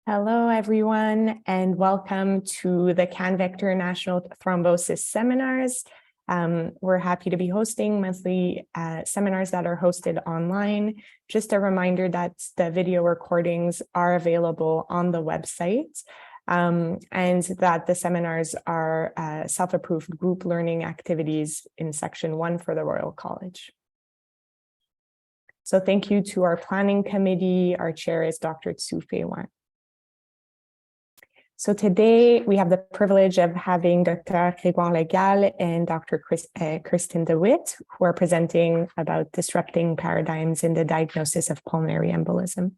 Hello, everyone, and welcome to the CanVector National Thrombosis Seminars. We're happy to be hosting monthly seminars that are hosted online. Just a reminder that the video recordings are available on the website, and that the seminars are self-approved group learning activities in Section 1 for the Royal College. So thank you to our planning committee. Our chair is Dr. Tsu Fei Wang. So today we have the privilege of having Dr. Grégoire Legal and Dr. Kirsten DeWitt, who are presenting about disrupting paradigms in the diagnosis of pulmonary embolism.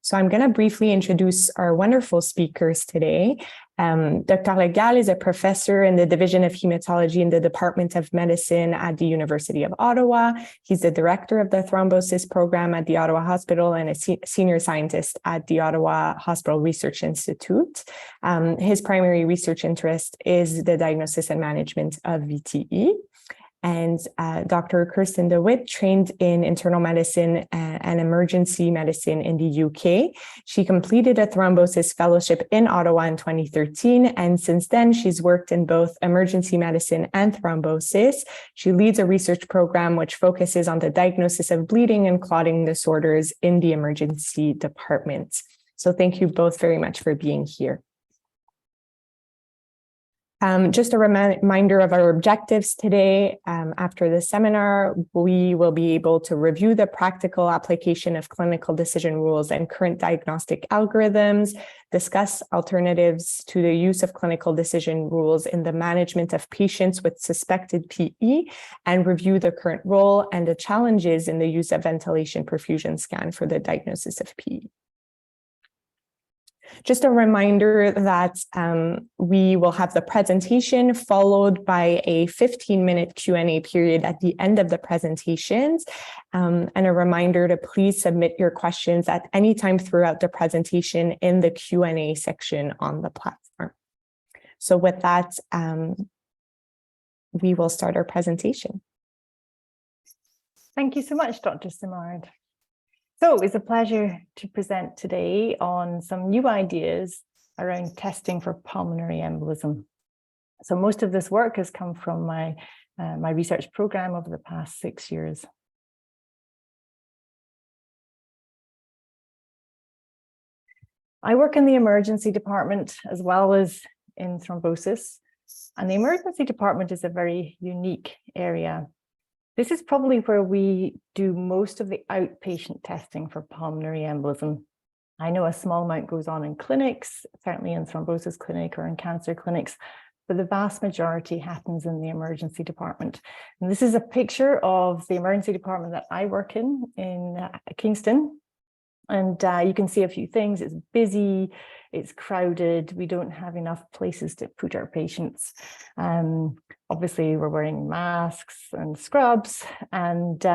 So I'm going to briefly introduce our wonderful speakers today. Dr. Legal is a professor in the Division of Hematology in the Department of Medicine at the University of Ottawa. He's the director of the Thrombosis program at the Ottawa Hospital and a senior scientist at the Ottawa Hospital Research Institute. His primary research interest is the diagnosis and management of VTE. And Dr. Kirsten DeWitt trained in internal medicine and emergency medicine in the UK. She completed a thrombosis fellowship in Ottawa in 2013, and since then she's worked in both emergency medicine and thrombosis. She leads a research program which focuses on the diagnosis of bleeding and clotting disorders in the emergency department. So thank you both very much for being here. Just a reminder of our objectives today. After the seminar, we will be able to review the practical application of clinical decision rules and current diagnostic algorithms, discuss alternatives to the use of clinical decision rules in the management of patients with suspected PE, and review the current role and the challenges in the use of ventilation perfusion scan for the diagnosis of PE. Just a reminder that we will have the presentation followed by a 15-minute Q&A period at the end of the presentations, and a reminder to please submit your questions at any time throughout the presentation in the Q&A section on the platform. So with that, we will start our presentation. Thank you so much, Dr. Simard. So it's a pleasure to present today on some new ideas around testing for pulmonary embolism. So most of this work has come from my research program over the past 6 years. I work in the emergency department as well as in thrombosis, and the emergency department is a very unique area. This is probably where we do most of the outpatient testing for pulmonary embolism. I know a small amount goes on in clinics, certainly in thrombosis clinic or in cancer clinics, but the vast majority happens in the emergency department. And this is a picture of the emergency department that I work in Kingston. And you can see a few things. It's busy, it's crowded, we don't have enough places to put our patients. Obviously, we're wearing masks and scrubs, and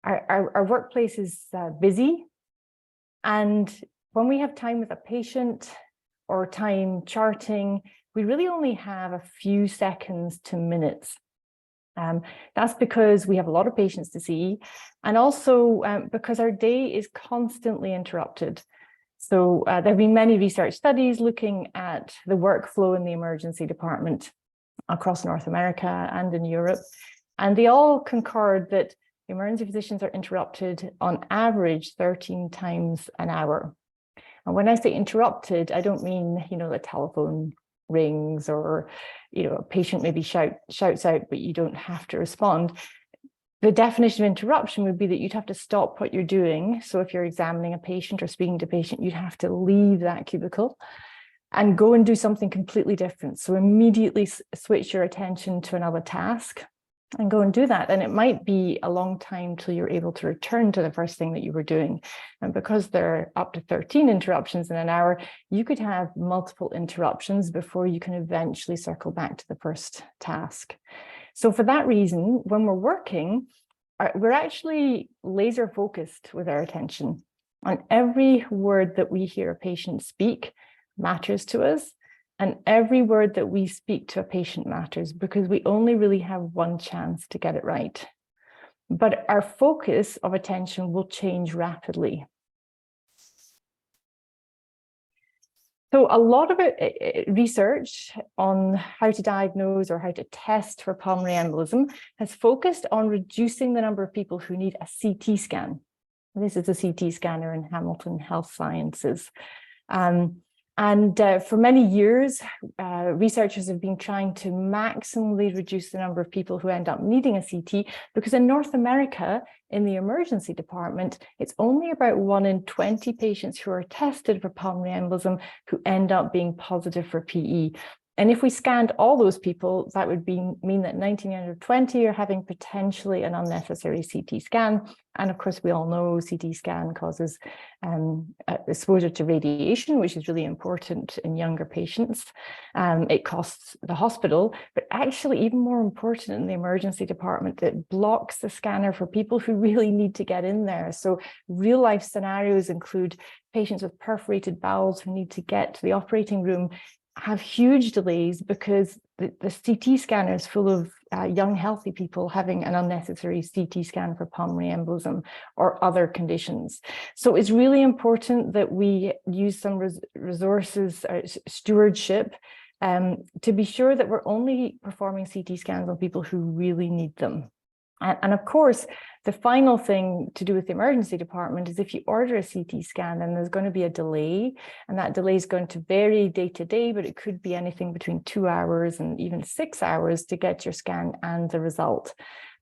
our workplace is busy. And when we have time with a patient or time charting, we really only have a few seconds to minutes. That's because we have a lot of patients to see, and also because our day is constantly interrupted. So there have been many research studies looking at the workflow in the emergency department across North America and in Europe, and they all concurred that emergency physicians are interrupted on average 13 times an hour. And when I say interrupted, I don't mean, the telephone rings or, a patient maybe shouts out, but you don't have to respond. The definition of interruption would be that you'd have to stop what you're doing. So if you're examining a patient or speaking to a patient, you'd have to leave that cubicle and go and do something completely different. So immediately switch your attention to another task and go and do that. And it might be a long time till you're able to return to the first thing that you were doing. And because there are up to 13 interruptions in an hour, you could have multiple interruptions before you can eventually circle back to the first task. So for that reason, when we're working, we're actually laser focused with our attention. On every word that we hear a patient speak matters to us. And every word that we speak to a patient matters, because we only really have one chance to get it right. But our focus of attention will change rapidly. So a lot of research on how to diagnose or how to test for pulmonary embolism has focused on reducing the number of people who need a CT scan. This is a CT scanner in Hamilton Health Sciences. For many years, researchers have been trying to maximally reduce the number of people who end up needing a CT, because in North America, in the emergency department, it's only about 1 in 20 patients who are tested for pulmonary embolism who end up being positive for PE. And if we scanned all those people, that would mean that 19 out of 20 are having potentially an unnecessary CT scan. And of course, we all know CT scan causes exposure to radiation, which is really important in younger patients. It costs the hospital, but actually even more important in the emergency department, it blocks the scanner for people who really need to get in there. So real life scenarios include patients with perforated bowels who need to get to the operating room, have huge delays because the CT scanner is full of young, healthy people having an unnecessary CT scan for pulmonary embolism or other conditions. So it's really important that we use some resources, stewardship, to be sure that we're only performing CT scans on people who really need them. And of course, the final thing to do with the emergency department is if you order a CT scan, then there's going to be a delay, and that delay is going to vary day to day, but it could be anything between 2 hours and even 6 hours to get your scan and the result.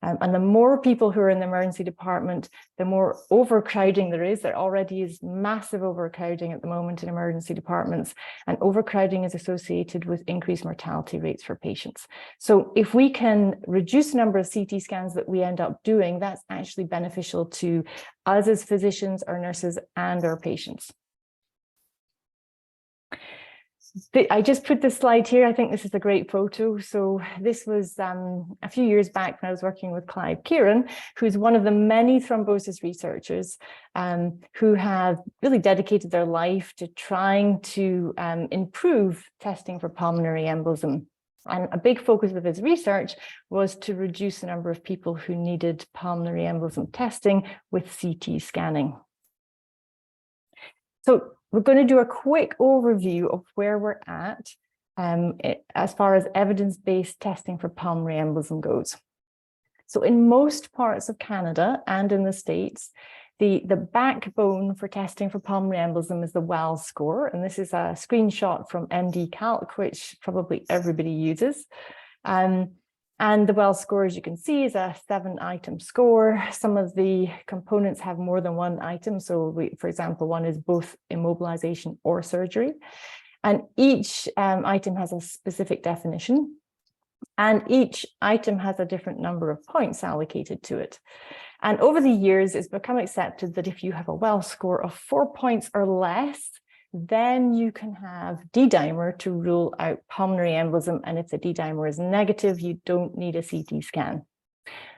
And the more people who are in the emergency department, the more overcrowding there is. There already is massive overcrowding at the moment in emergency departments, and overcrowding is associated with increased mortality rates for patients. So if we can reduce the number of CT scans that we end up doing, that's actually beneficial to us as physicians, our nurses, and our patients. I just put this slide here. I think this is a great photo. So this was a few years back when I was working with Clive Kieran, who's one of the many thrombosis researchers who have really dedicated their life to trying to improve testing for pulmonary embolism. And a big focus of his research was to reduce the number of people who needed pulmonary embolism testing with CT scanning. So we're going to do a quick overview of where we're at as far as evidence-based testing for pulmonary embolism goes. So in most parts of Canada and in the States, the backbone for testing for pulmonary embolism is the Wells score. And this is a screenshot from MD Calc, which probably everybody uses. And the Wells score, as you can see, is a 7-item score. Some of the components have more than one item. So for example, one is both immobilization or surgery. And each item has a specific definition. And each item has a different number of points allocated to it. And over the years, it's become accepted that if you have a Wells score of 4 points or less, then you can have D-dimer to rule out pulmonary embolism. And if the D-dimer is negative, you don't need a CT scan.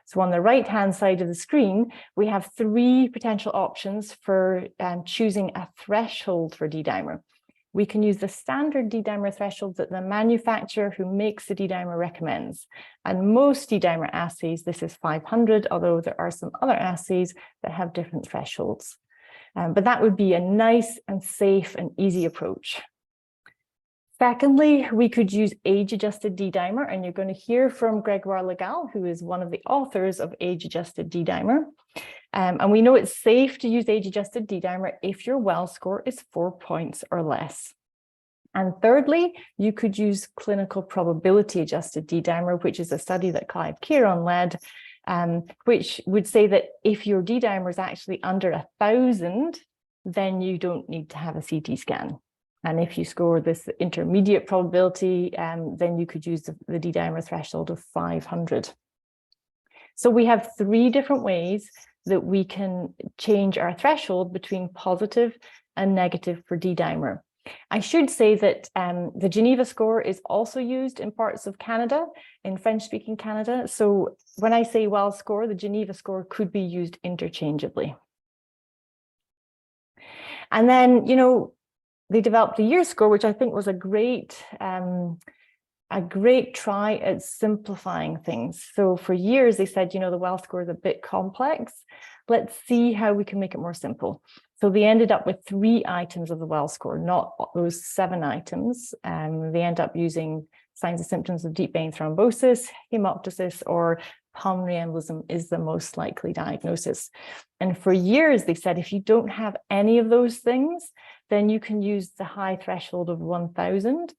So on the right-hand side of the screen, we have 3 potential options for choosing a threshold for D-dimer. We can use the standard D-dimer threshold that the manufacturer who makes the D-dimer recommends. And most D-dimer assays, this is 500, although there are some other assays that have different thresholds. But that would be a nice and safe and easy approach. Secondly, we could use age-adjusted D-dimer, and you're going to hear from Grégoire Legal, who is one of the authors of age-adjusted D-dimer. And we know it's safe to use age-adjusted D-dimer if your Wells score is 4 points or less. And thirdly, you could use clinical probability-adjusted D-dimer, which is a study that Clive Kieran led, which would say that if your D-dimer is actually under 1,000, then you don't need to have a CT scan. And if you score this intermediate probability, then you could use the D-dimer threshold of 500. So we have 3 different ways that we can change our threshold between positive and negative for D-dimer. I should say that the Geneva score is also used in parts of Canada, in French-speaking Canada. So when I say Wells score, the Geneva score could be used interchangeably. And then, you know, they developed the year score, which I think was a great a great try at simplifying things. So for years, they said, you know, the Wells score is a bit complex. Let's see how we can make it more simple. So they ended up with 3 items of the Wells score, not those 7 items. They end up using signs and symptoms of deep vein thrombosis, hemoptysis, or pulmonary embolism is the most likely diagnosis. And for years, they said, if you don't have any of those things, then you can use the high threshold of 1,000.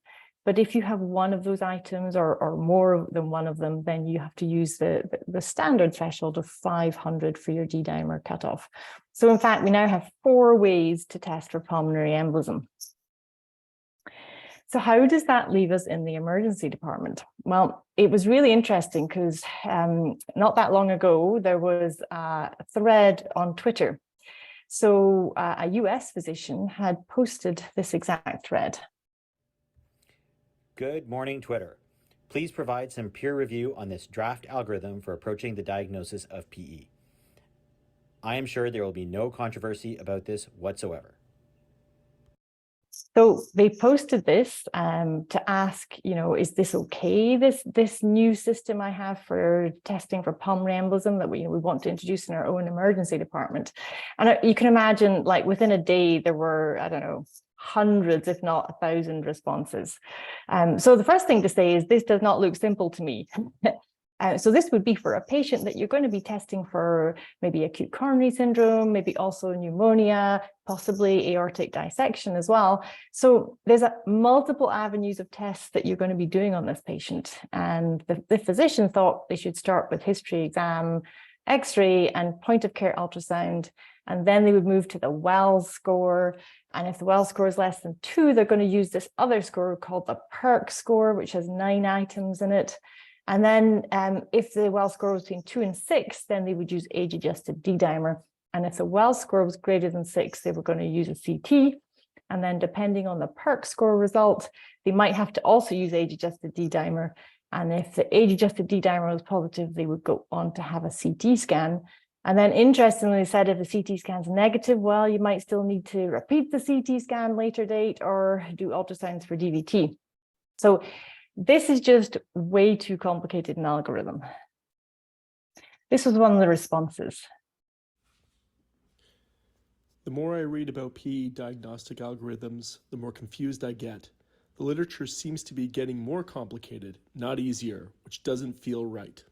But if you have one of those items or more than one of them, then you have to use the standard threshold of 500 for your D-dimer cutoff. So in fact, we now have 4 ways to test for pulmonary embolism. So how does that leave us in the emergency department? Well, it was really interesting because not that long ago, there was a thread on Twitter. So a US physician had posted this exact thread. Good morning, Twitter. Please provide some peer review on this draft algorithm for approaching the diagnosis of PE. I am sure there will be no controversy about this whatsoever. So they posted this to ask, you know, is this okay, this new system I have for testing for pulmonary embolism that we want to introduce in our own emergency department? And you can imagine, like, within a day, there were, I don't know, hundreds, if not 1,000 responses. So the first thing to say is this does not look simple to me. So this would be for a patient that you're going to be testing for maybe acute coronary syndrome, maybe also pneumonia, possibly aortic dissection as well. So there's multiple avenues of tests that you're going to be doing on this patient. And the physician thought they should start with history exam, X-ray, and point of care ultrasound. And then they would move to the Wells score. And if the Wells score is less than 2, they're going to use this other score called the PERC score, which has 9 items in it. And then if the Wells score was between 2 and 6, then they would use age-adjusted D-dimer. And if the Wells score was greater than 6, they were going to use a CT. And then depending on the PERC score result, they might have to also use age-adjusted D-dimer. And if the age-adjusted D-dimer was positive, they would go on to have a CT scan. And then interestingly, they said if the CT scan's negative, well, you might still need to repeat the CT scan later date or do ultrasounds for DVT. So this is just way too complicated an algorithm. This was one of the responses. The more I read about PE diagnostic algorithms, the more confused I get. The literature seems to be getting more complicated, not easier, which doesn't feel right.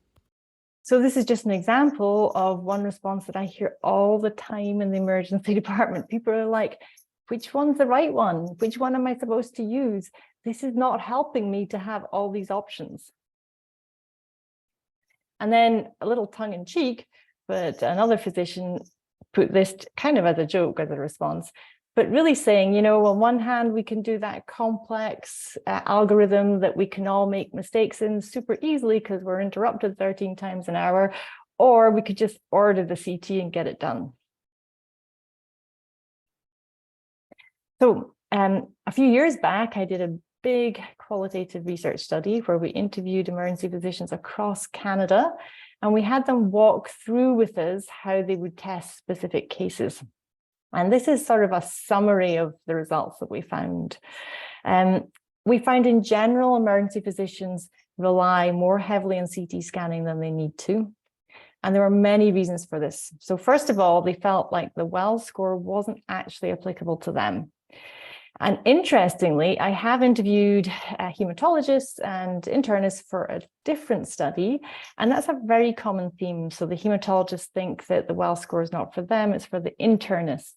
So this is just an example of one response that I hear all the time in the emergency department. People are like, which one's the right one? Which one am I supposed to use? This is not helping me to have all these options. And then a little tongue in cheek, but another physician put this kind of as a joke, as a response, but really saying, you know, on one hand, we can do that complex algorithm that we can all make mistakes in super easily because we're interrupted 13 times an hour, or we could just order the CT and get it done. So a few years back, I did a big qualitative research study where we interviewed emergency physicians across Canada, and we had them walk through with us how they would test specific cases. And this is sort of a summary of the results that we found. We find in general, emergency physicians rely more heavily on CT scanning than they need to. And there are many reasons for this. So first of all, they felt like the Wells score wasn't actually applicable to them. And interestingly, I have interviewed hematologists and internists for a different study, and that's a very common theme. So the hematologists think that the Wells score is not for them, it's for the internists.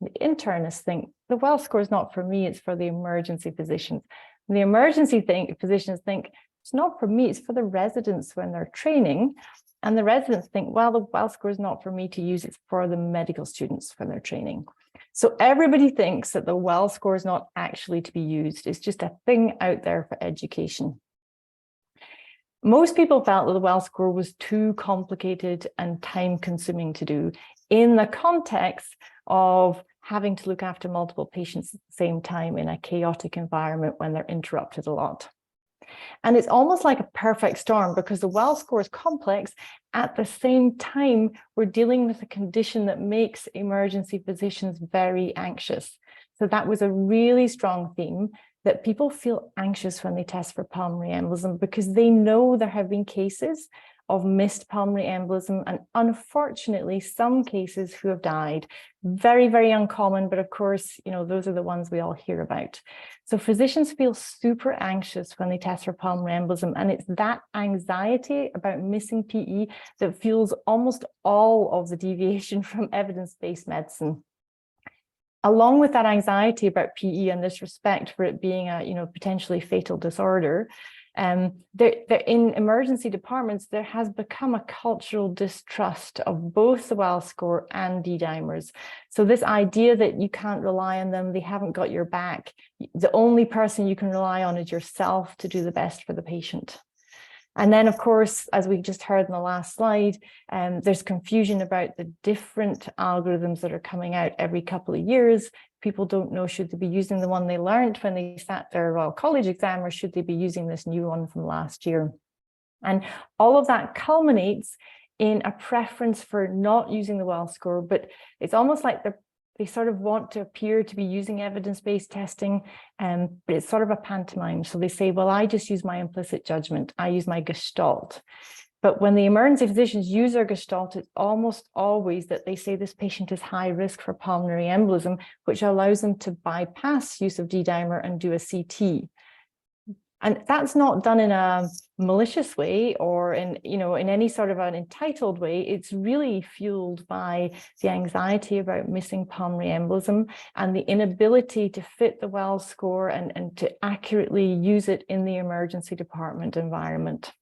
The internists think the Wells score is not for me, it's for the emergency physicians. And the emergency physicians think it's not for me, it's for the residents when they're training. And the residents think, well, the Wells score is not for me to use, it's for the medical students for their training. So everybody thinks that the Wells score is not actually to be used. It's just a thing out there for education. Most people felt that the Wells score was too complicated and time-consuming to do in the context of having to look after multiple patients at the same time in a chaotic environment when they're interrupted a lot. And it's almost like a perfect storm because the Wells score is complex. At the same time, we're dealing with a condition that makes emergency physicians very anxious. So that was a really strong theme. that people feel anxious when they test for pulmonary embolism because they know there have been cases of missed pulmonary embolism, and unfortunately some cases who have died. Very, very uncommon, but of course, those are the ones we all hear about. So physicians feel super anxious when they test for pulmonary embolism, and it's that anxiety about missing PE that fuels almost all of the deviation from evidence-based medicine. Along with that anxiety about PE and this respect for it being a potentially fatal disorder, in emergency departments, there has become a cultural distrust of both the well score and D-dimers. So this idea that you can't rely on them, they haven't got your back, the only person you can rely on is yourself to do the best for the patient. And then, of course, as we just heard in the last slide, there's confusion about the different algorithms that are coming out every couple of years. People don't know, should they be using the one they learned when they sat their Royal College exam, or should they be using this new one from last year? And all of that culminates in a preference for not using the well score, but it's almost like they sort of want to appear to be using evidence-based testing, but it's sort of a pantomime. So they say, well, I just use my implicit judgment. I use my gestalt. But when the emergency physicians use their gestalt, it's almost always that they say this patient is high risk for pulmonary embolism, which allows them to bypass use of D-dimer and do a CT. And that's not done in a malicious way or in any sort of an entitled way. It's really fueled by the anxiety about missing pulmonary embolism and the inability to fit the well score and to accurately use it in the emergency department environment.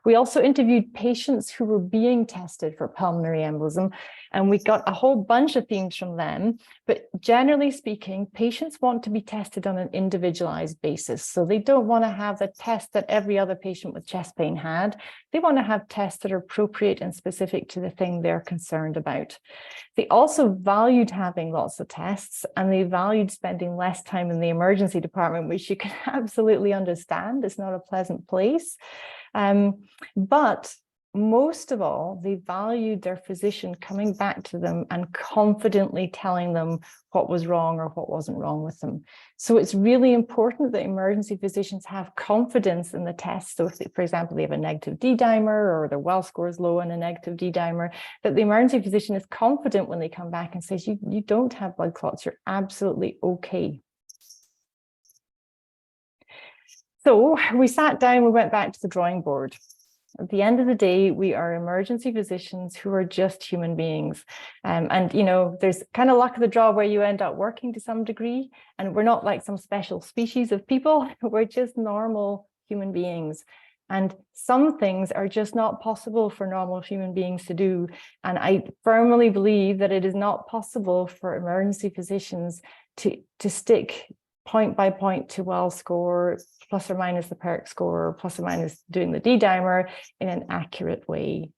We also interviewed patients who were being tested for pulmonary embolism, and we got a whole bunch of themes from them. But generally speaking, patients want to be tested on an individualized basis. So they don't want to have the test that every other patient with chest pain had. They want to have tests that are appropriate and specific to the thing they're concerned about. They also valued having lots of tests, and they valued spending less time in the emergency department, which you can absolutely understand. It's not a pleasant place. But most of all, they valued their physician coming back to them and confidently telling them what was wrong or what wasn't wrong with them. So it's really important that emergency physicians have confidence in the test. So if, for example, they have a negative D-dimer or their well score is low and a negative D-dimer, that the emergency physician is confident when they come back and says, you don't have blood clots, you're absolutely okay. So we sat down, we went back to the drawing board. At the end of the day, we are emergency physicians who are just human beings. There's kind of luck of the draw where you end up working to some degree, and we're not like some special species of people. We're just normal human beings. And some things are just not possible for normal human beings to do. And I firmly believe that it is not possible for emergency physicians to stick point by point to well score, plus or minus the PERC score, plus or minus doing the D-dimer in an accurate way.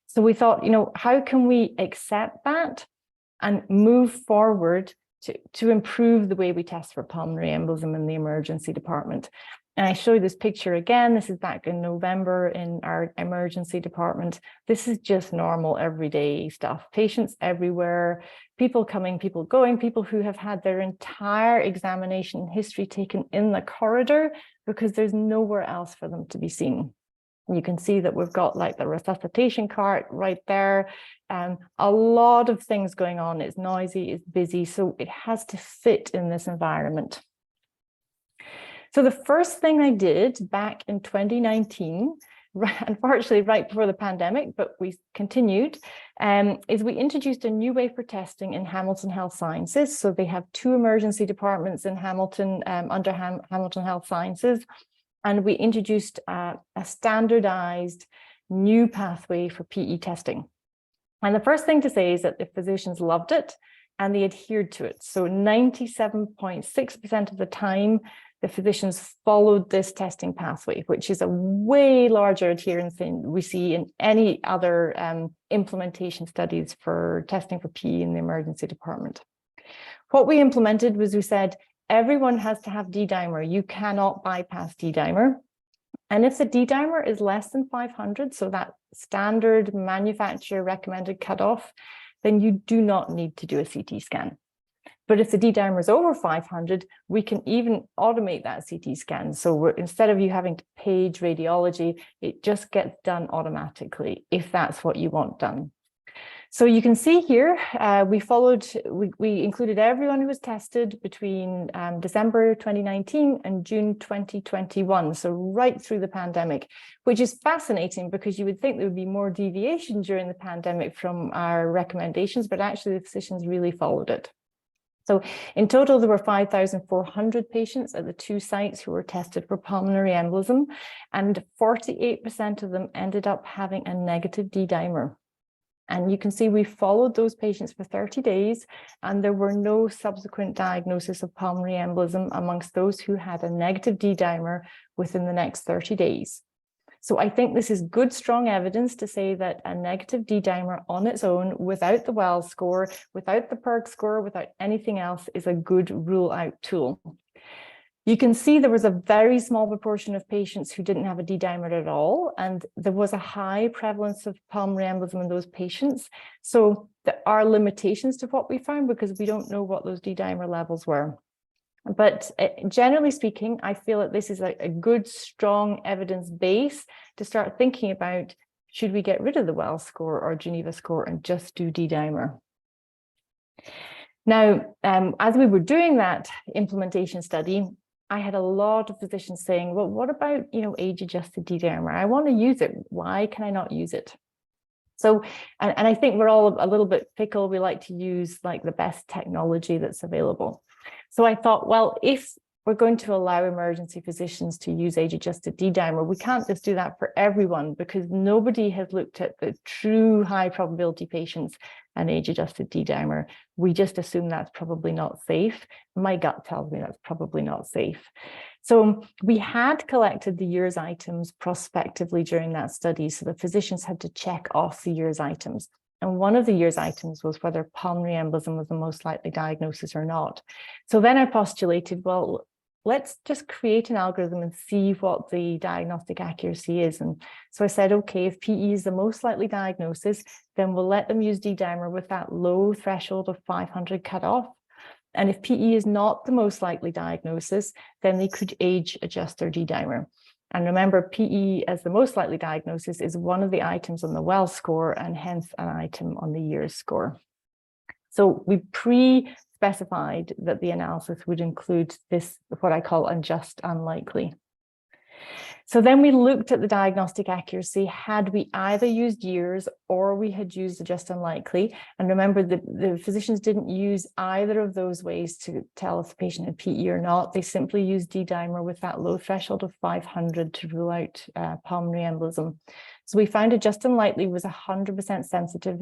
So we thought, how can we accept that and move forward to improve the way we test for pulmonary embolism in the emergency department? And I show you this picture again. This is back in November in our emergency department. This is just normal everyday stuff. Patients everywhere, people coming, people going, people who have had their entire examination history taken in the corridor because there's nowhere else for them to be seen. You can see that we've got like the resuscitation cart right there. A lot of things going on. It's noisy, it's busy, so it has to fit in this environment. So the first thing I did back in 2019, unfortunately right before the pandemic, but we continued, is we introduced a new way for testing in Hamilton Health Sciences. So they have 2 emergency departments in Hamilton under Hamilton Health Sciences. And we introduced a standardized new pathway for PE testing. And the first thing to say is that the physicians loved it and they adhered to it. So 97.6% of the time, the physicians followed this testing pathway, which is a way larger adherence than we see in any other implementation studies for testing for PE in the emergency department. What we implemented was we said, everyone has to have D-dimer. You cannot bypass D-dimer. And if the D-dimer is less than 500, so that standard manufacturer recommended cutoff, then you do not need to do a CT scan. But if the D-dimer is over 500, we can even automate that CT scan. So instead of you having to page radiology, it just gets done automatically if that's what you want done. So you can see here, we included everyone who was tested between December 2019 and June 2021, so right through the pandemic, which is fascinating because you would think there would be more deviation during the pandemic from our recommendations, but actually the physicians really followed it. So in total, there were 5,400 patients at the 2 sites who were tested for pulmonary embolism, and 48% of them ended up having a negative D-dimer. And you can see we followed those patients for 30 days, and there were no subsequent diagnosis of pulmonary embolism amongst those who had a negative D-dimer within the next 30 days. So I think this is good, strong evidence to say that a negative D-dimer on its own, without the Wells score, without the PERC score, without anything else, is a good rule-out tool. You can see there was a very small proportion of patients who didn't have a D-dimer at all, and there was a high prevalence of pulmonary embolism in those patients. So there are limitations to what we found because we don't know what those D-dimer levels were. But generally speaking, I feel that this is a good, strong evidence base to start thinking about, should we get rid of the Wells score or Geneva score and just do D-dimer? Now, as we were doing that implementation study, I had a lot of physicians saying, well, what about, age-adjusted D-dimer? I want to use it. Why can I not use it? So, and I think we're all a little bit fickle. We like to use like the best technology that's available. So I thought, well, if we're going to allow emergency physicians to use age-adjusted D-dimer, we can't just do that for everyone because nobody has looked at the true high probability patients and age-adjusted D-dimer. We just assume that's probably not safe. My gut tells me that's probably not safe. So we had collected the year's items prospectively during that study. So the physicians had to check off the year's items. And one of the year's items was whether pulmonary embolism was the most likely diagnosis or not. So then I postulated, well, let's just create an algorithm and see what the diagnostic accuracy is. And so I said, okay, if PE is the most likely diagnosis, then we'll let them use D-dimer with that low threshold of 500 cutoff. And if PE is not the most likely diagnosis, then they could age adjust their D-dimer. And remember, PE as the most likely diagnosis is one of the items on the Wells score and hence an item on the year's score. So we pre-specified that the analysis would include this, what I call unjust unlikely. So then we looked at the diagnostic accuracy. Had we either used years or we had used just unlikely, and remember the physicians didn't use either of those ways to tell if the patient had PE or not. They simply used D-dimer with that low threshold of 500 to rule out pulmonary embolism. So we found just unlikely was 100% sensitive,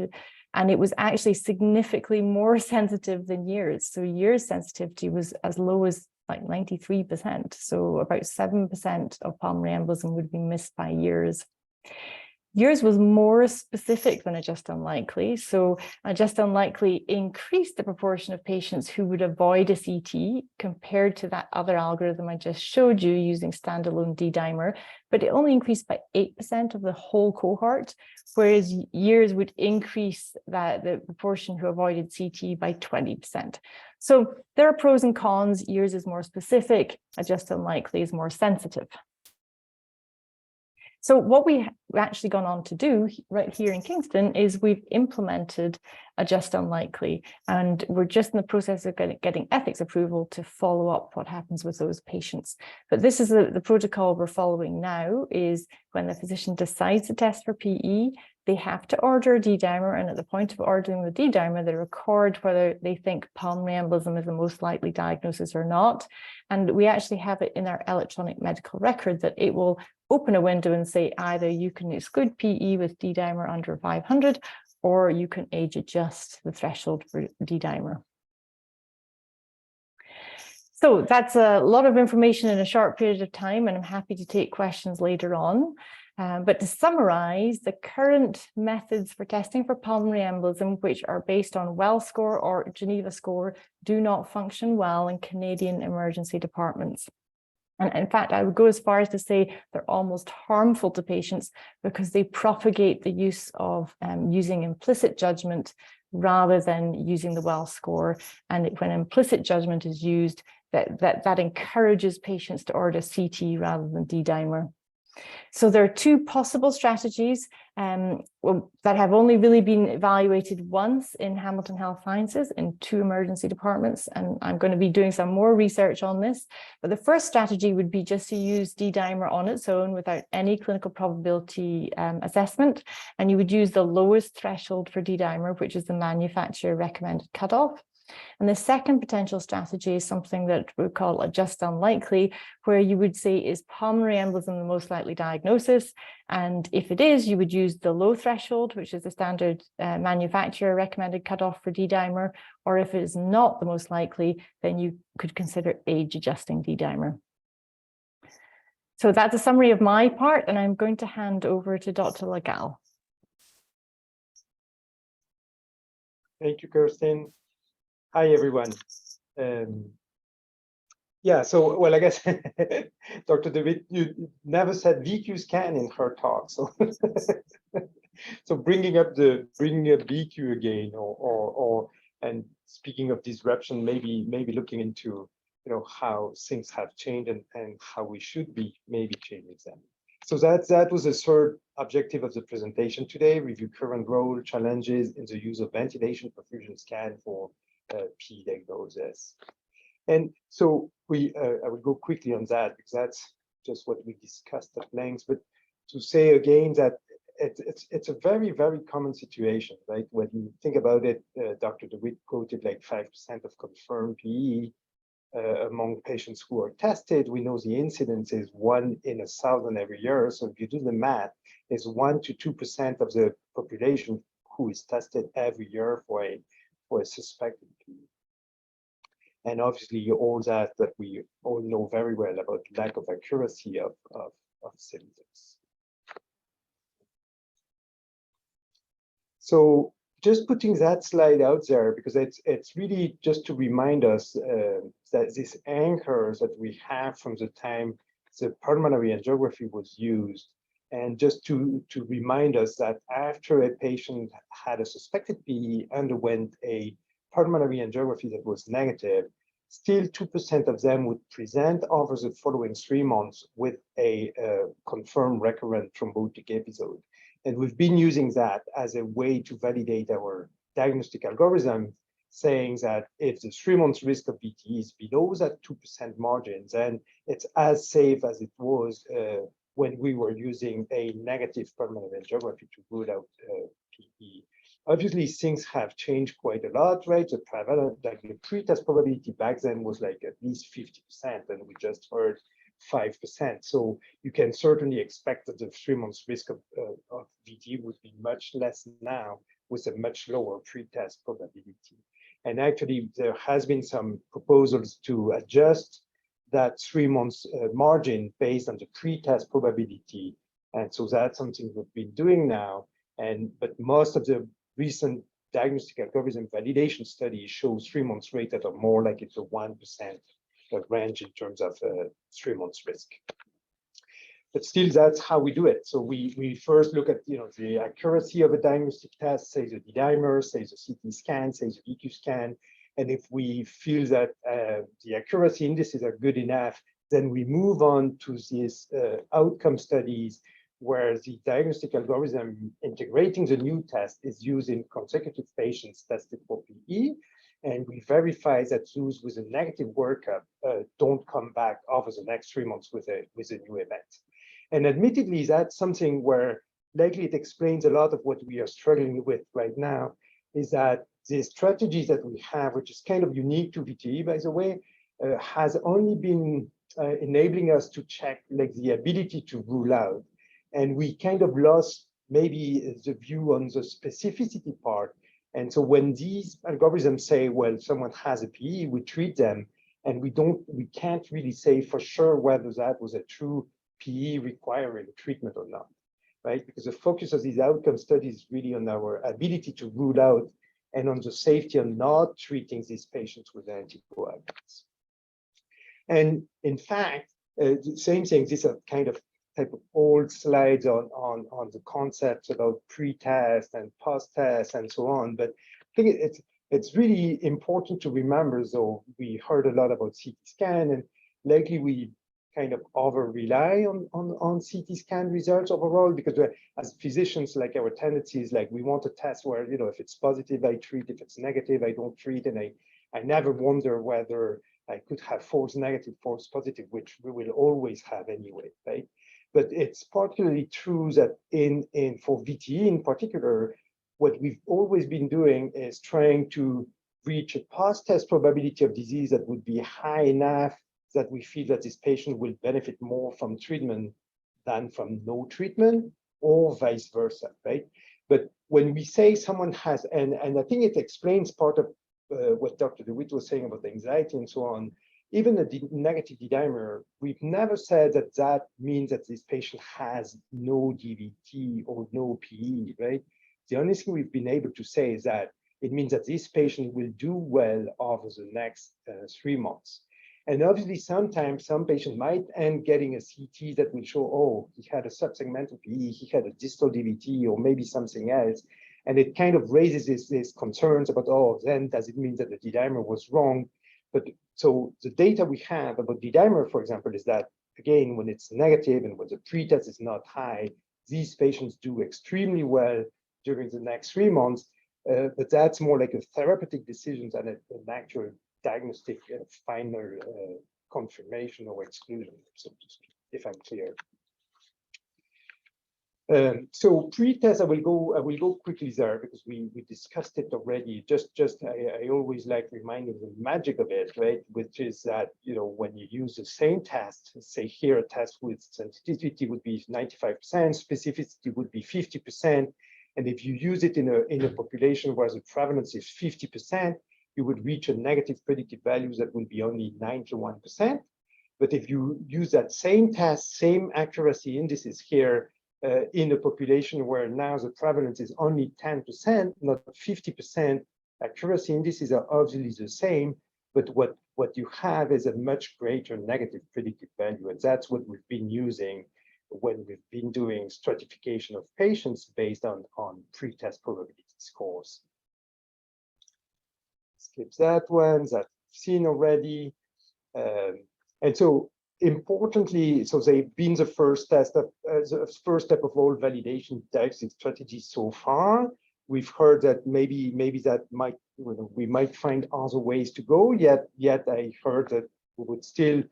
and it was actually significantly more sensitive than years. So years sensitivity was as low as like 93%. So about 7% of pulmonary embolism would be missed by years. Years was more specific than a just unlikely. So a just unlikely increased the proportion of patients who would avoid a CT compared to that other algorithm I just showed you using standalone D-dimer, but it only increased by 8% of the whole cohort, whereas years would increase the proportion who avoided CT by 20%. So there are pros and cons. Years is more specific, a just unlikely is more sensitive. So what we've actually gone on to do right here in Kingston is we've implemented a just unlikely, and we're just in the process of getting ethics approval to follow up what happens with those patients. But this is the protocol we're following now is when the physician decides to test for PE, they have to order a D-dimer, and at the point of ordering the D-dimer, they record whether they think pulmonary embolism is the most likely diagnosis or not. And we actually have it in our electronic medical record that it will open a window and say either you can exclude PE with D-dimer under 500, or you can age adjust the threshold for D-dimer. So that's a lot of information in a short period of time, and I'm happy to take questions later on. But to summarize, the current methods for testing for pulmonary embolism, which are based on Wells score or Geneva score, do not function well in Canadian emergency departments. And in fact, I would go as far as to say they're almost harmful to patients because they propagate the use of using implicit judgment rather than using the Wells score. And when implicit judgment is used, that encourages patients to order CT rather than D-dimer. So there are two possible strategies that have only really been evaluated once in Hamilton Health Sciences in 2 emergency departments. And I'm going to be doing some more research on this. But the first strategy would be just to use D-dimer on its own without any clinical probability assessment. And you would use the lowest threshold for D-dimer, which is the manufacturer recommended cutoff. And the second potential strategy is something that we call a just unlikely, where you would say, is pulmonary embolism the most likely diagnosis? And if it is, you would use the low threshold, which is the standard manufacturer recommended cutoff for D-dimer, or if it is not the most likely, then you could consider age adjusting D-dimer. So that's a summary of my part, and I'm going to hand over to Dr. Legal. Thank you, Kirsten. Hi, everyone. Yeah, so, well, I guess Dr. DeWitt, you never said VQ scan in her talk. So, so bringing up VQ again, and speaking of disruption, maybe looking into, how things have changed and how we should be maybe changing them. So that was the third objective of the presentation today: review current role, challenges in the use of ventilation perfusion scan for PE diagnosis. And so I will go quickly on that because that's just what we discussed at length. But to say again that it's a very, very common situation, right? When you think about it, Dr. DeWitt quoted like 5% of confirmed PE among patients who are tested. We know the incidence is 1 in 1,000 every year. So if you do the math, it's 1 to 2% of the population who is tested every year for a suspected PE. And obviously all that we all know very well about lack of accuracy of symptoms. So just putting that slide out there, because it's really just to remind us that these anchors that we have from the time the pulmonary angiography was used, and just to remind us that after a patient had a suspected PE, underwent a pulmonary angiography that was negative, still 2% of them would present over the following 3 months with a confirmed recurrent thrombotic episode. And we've been using that as a way to validate our diagnostic algorithm, saying that if the 3 months risk of VTE is below that 2% margin, then it's as safe as it was when we were using a negative pulmonary angiography to rule out PE. Obviously, things have changed quite a lot, right? The prevalent, like the pretest probability back then was like at least 50%, and we just heard 5%. So you can certainly expect that the 3 months risk of VT would be much less now with a much lower pretest probability. And actually, there has been some proposals to adjust that 3 months margin based on the pretest probability. And so that's something we've been doing now. But most of the recent diagnostic algorithm validation studies show 3 months rate that are more like it's a 1% range in terms of 3 months risk. But still, that's how we do it. So we first look at the accuracy of a diagnostic test, say the D-dimer, say the CT scan, say the VQ scan. And if we feel that the accuracy indices are good enough, then we move on to these outcome studies where the diagnostic algorithm integrating the new test is used in consecutive patients tested for PE. And we verify that those with a negative workup don't come back over the next 3 months with a new event. And admittedly, that's something where likely it explains a lot of what we are struggling with right now, is that the strategies that we have, which is kind of unique to VTE, by the way, has only been enabling us to check like the ability to rule out. And we kind of lost maybe the view on the specificity part. And so when these algorithms say, well, someone has a PE, we treat them, and we can't really say for sure whether that was a true PE requiring treatment or not, right? Because the focus of these outcome studies is really on our ability to rule out and on the safety of not treating these patients with anticoagulants. And in fact, same thing, these are kind of type of old slides on the concepts about pre-test and post-test and so on. But think it's really important to remember, though, we heard a lot about CT scan, and lately we kind of over-rely on CT scan results overall, because as physicians, like our tendency is like, we want a test where, if it's positive, I treat, if it's negative, I don't treat, and I never wonder whether I could have false negative, false positive, which we will always have anyway, right? But it's particularly true that for VTE in particular, what we've always been doing is trying to reach a post-test probability of disease that would be high enough that we feel that this patient will benefit more from treatment than from no treatment, or vice versa, right? But when we say someone has, and I think it explains part of what Dr. DeWitt was saying about the anxiety and so on, even a negative D-dimer, we've never said that that means that this patient has no DVT or no PE, right? The only thing we've been able to say is that it means that this patient will do well over the next 3 months. And obviously, sometimes some patient might end getting a CT that will show, oh, he had a subsegmental PE, he had a distal DVT, or maybe something else. And it kind of raises these concerns about, oh, then does it mean that the D-dimer was wrong? But so the data we have about D-dimer, for example, is that, again, when it's negative and when the pretest is not high, these patients do extremely well during the next 3 months. But that's more like a therapeutic decision than an actual diagnostic final confirmation or exclusion, so to speak, if I'm clear. So pre-test, I will go quickly there because we discussed it already. I always like reminding the magic of it, right? Which is that, when you use the same test, say here a test with sensitivity would be 95%, specificity would be 50%, and if you use it in a population where the prevalence is 50%, you would reach a negative predictive value that will be only 91%. But if you use that same test, same accuracy indices here, in a population where now the prevalence is only 10%, not 50%, accuracy indices are obviously the same, but what you have is a much greater negative predictive value. And that's what we've been using when we've been doing stratification of patients based on pre-test probability scores. Skip that one, that's seen already. And so importantly, so they've been the first step of all validation diagnostic strategies so far. We've heard that maybe that might, we might find other ways to go. Yet I heard that we would still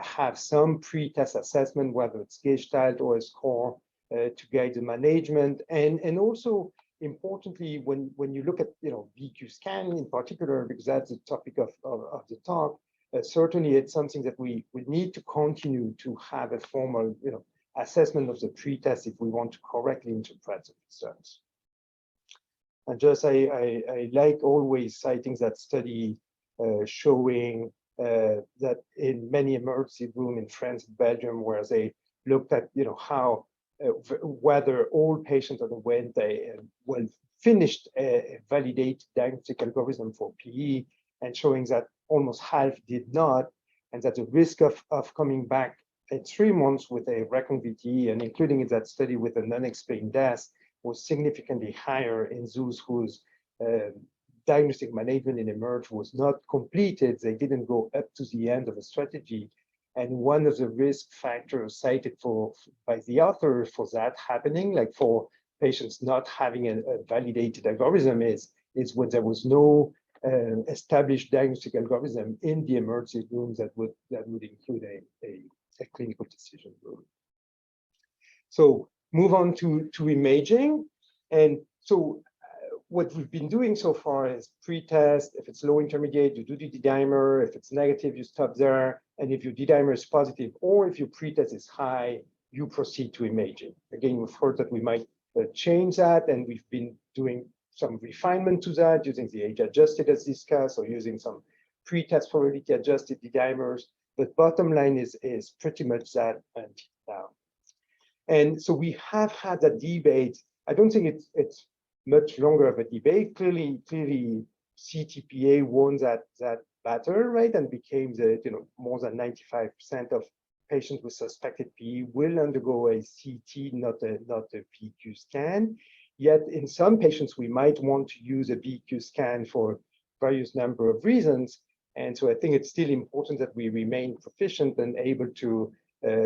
have some pre-test assessment, whether it's Gestalt or a score, to guide the management. And also importantly, when you look at VQ scan in particular, because that's the topic of the talk. Certainly, it's something that we need to continue to have a formal, assessment of the pre-test if we want to correctly interpret the results. And just I like always citing that study showing that in many emergency rooms in France and Belgium, where they looked at, how whether all patients underwent a finished validated diagnostic algorithm for PE, and showing that almost half did not, and that the risk of coming back at 3 months with a recurrent VTE, and including in that study with an unexplained death, was significantly higher in those whose diagnostic management in eMERGE was not completed. They didn't go up to the end of the strategy. And one of the risk factors cited by the author for that happening, like for patients not having a validated algorithm, is when there was no established diagnostic algorithm in the emergency rooms that would include a clinical decision room. So move on to imaging. And so what we've been doing so far is pre-test. If it's low intermediate, you do the D-dimer. If it's negative, you stop there. And if your D-dimer is positive, or if your pre-test is high, you proceed to imaging. Again, we've heard that we might change that, and we've been doing some refinement to that, using the age-adjusted as discussed, or using some pre-test probability adjusted D-dimers. But bottom line is pretty much that until now. And so we have had that debate. I don't think it's much longer of a debate. Clearly, CTPA won that battle, right, and became the more than 95% of patients with suspected PE will undergo a CT, not a PQ scan. Yet in some patients, we might want to use a VQ scan for various number of reasons. And so I think it's still important that we remain proficient and able to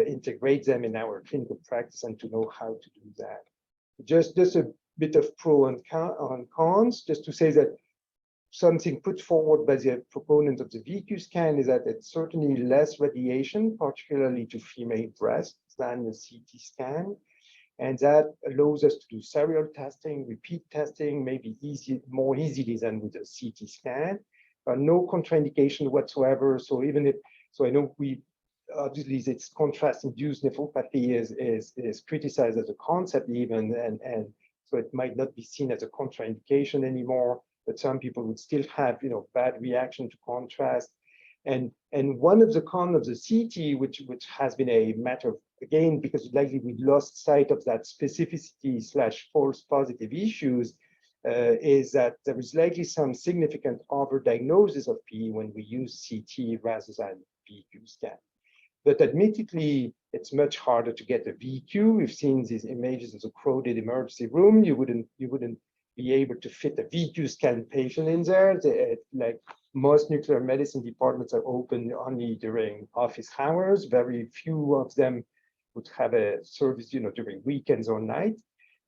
integrate them in our clinical practice and to know how to do that. Just a bit of pro and cons, just to say that something put forward by the proponent of the VQ scan is that it's certainly less radiation, particularly to female breasts, than the CT scan. And that allows us to do serial testing, repeat testing, maybe more easily than with a CT scan. No contraindication whatsoever. So even if, so I know obviously this contrast-induced nephropathy is criticized as a concept even, and so it might not be seen as a contraindication anymore, but some people would still have, bad reaction to contrast. And one of the cons of the CT, which has been a matter of, again, because likely we lost sight of that specificity / false positive issues, is that there is likely some significant overdiagnosis of PE when we use CT rather than VQ scan. But admittedly, it's much harder to get a VQ. We've seen these images of a crowded emergency room. You wouldn't be able to fit a VQ scan patient in there. Like most nuclear medicine departments are open only during office hours. Very few of them would have a service, during weekends or night.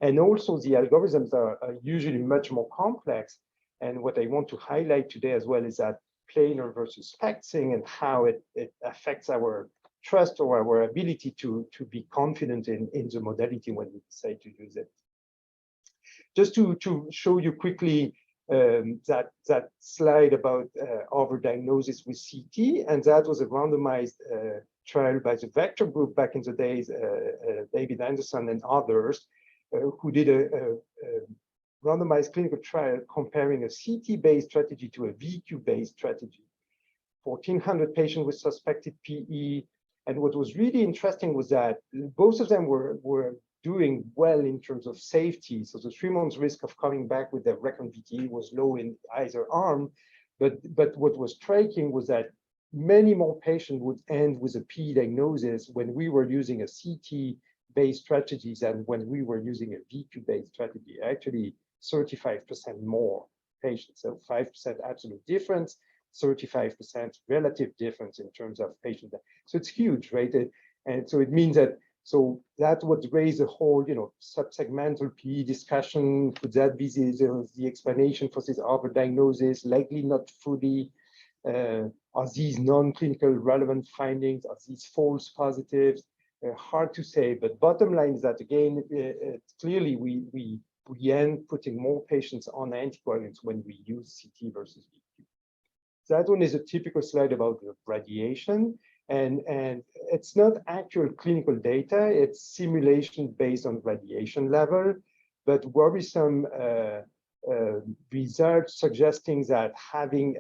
And also the algorithms are usually much more complex. And what I want to highlight today as well is that planar versus spexing and how it affects our trust or our ability to be confident in the modality when we decide to use it. Just to show you quickly that slide about overdiagnosis with CT, and that was a randomized trial by the Vector group back in the days, David Anderson and others, who did a randomized clinical trial comparing a CT-based strategy to a VQ-based strategy. 1,400 patients with suspected PE. And what was really interesting was that both of them were doing well in terms of safety. So the 3 months risk of coming back with a recurrent VTE was low in either arm. But what was striking was that many more patients would end with a PE diagnosis when we were using a CT-based strategy than when we were using a VQ-based strategy. Actually, 35% more patients. So 5% absolute difference, 35% relative difference in terms of patient. So it's huge, right? And so it means that, so that would raise a whole, subsegmental PE discussion. Could that be the explanation for this overdiagnosis? Likely not fully. Are these non-clinical relevant findings? Are these false positives? Hard to say, but bottom line is that, again, clearly we end putting more patients on anticoagulants when we use CT versus VQ. That one is a typical slide about the radiation, and it's not actual clinical data, it's simulation based on radiation level, but worrisome results suggesting that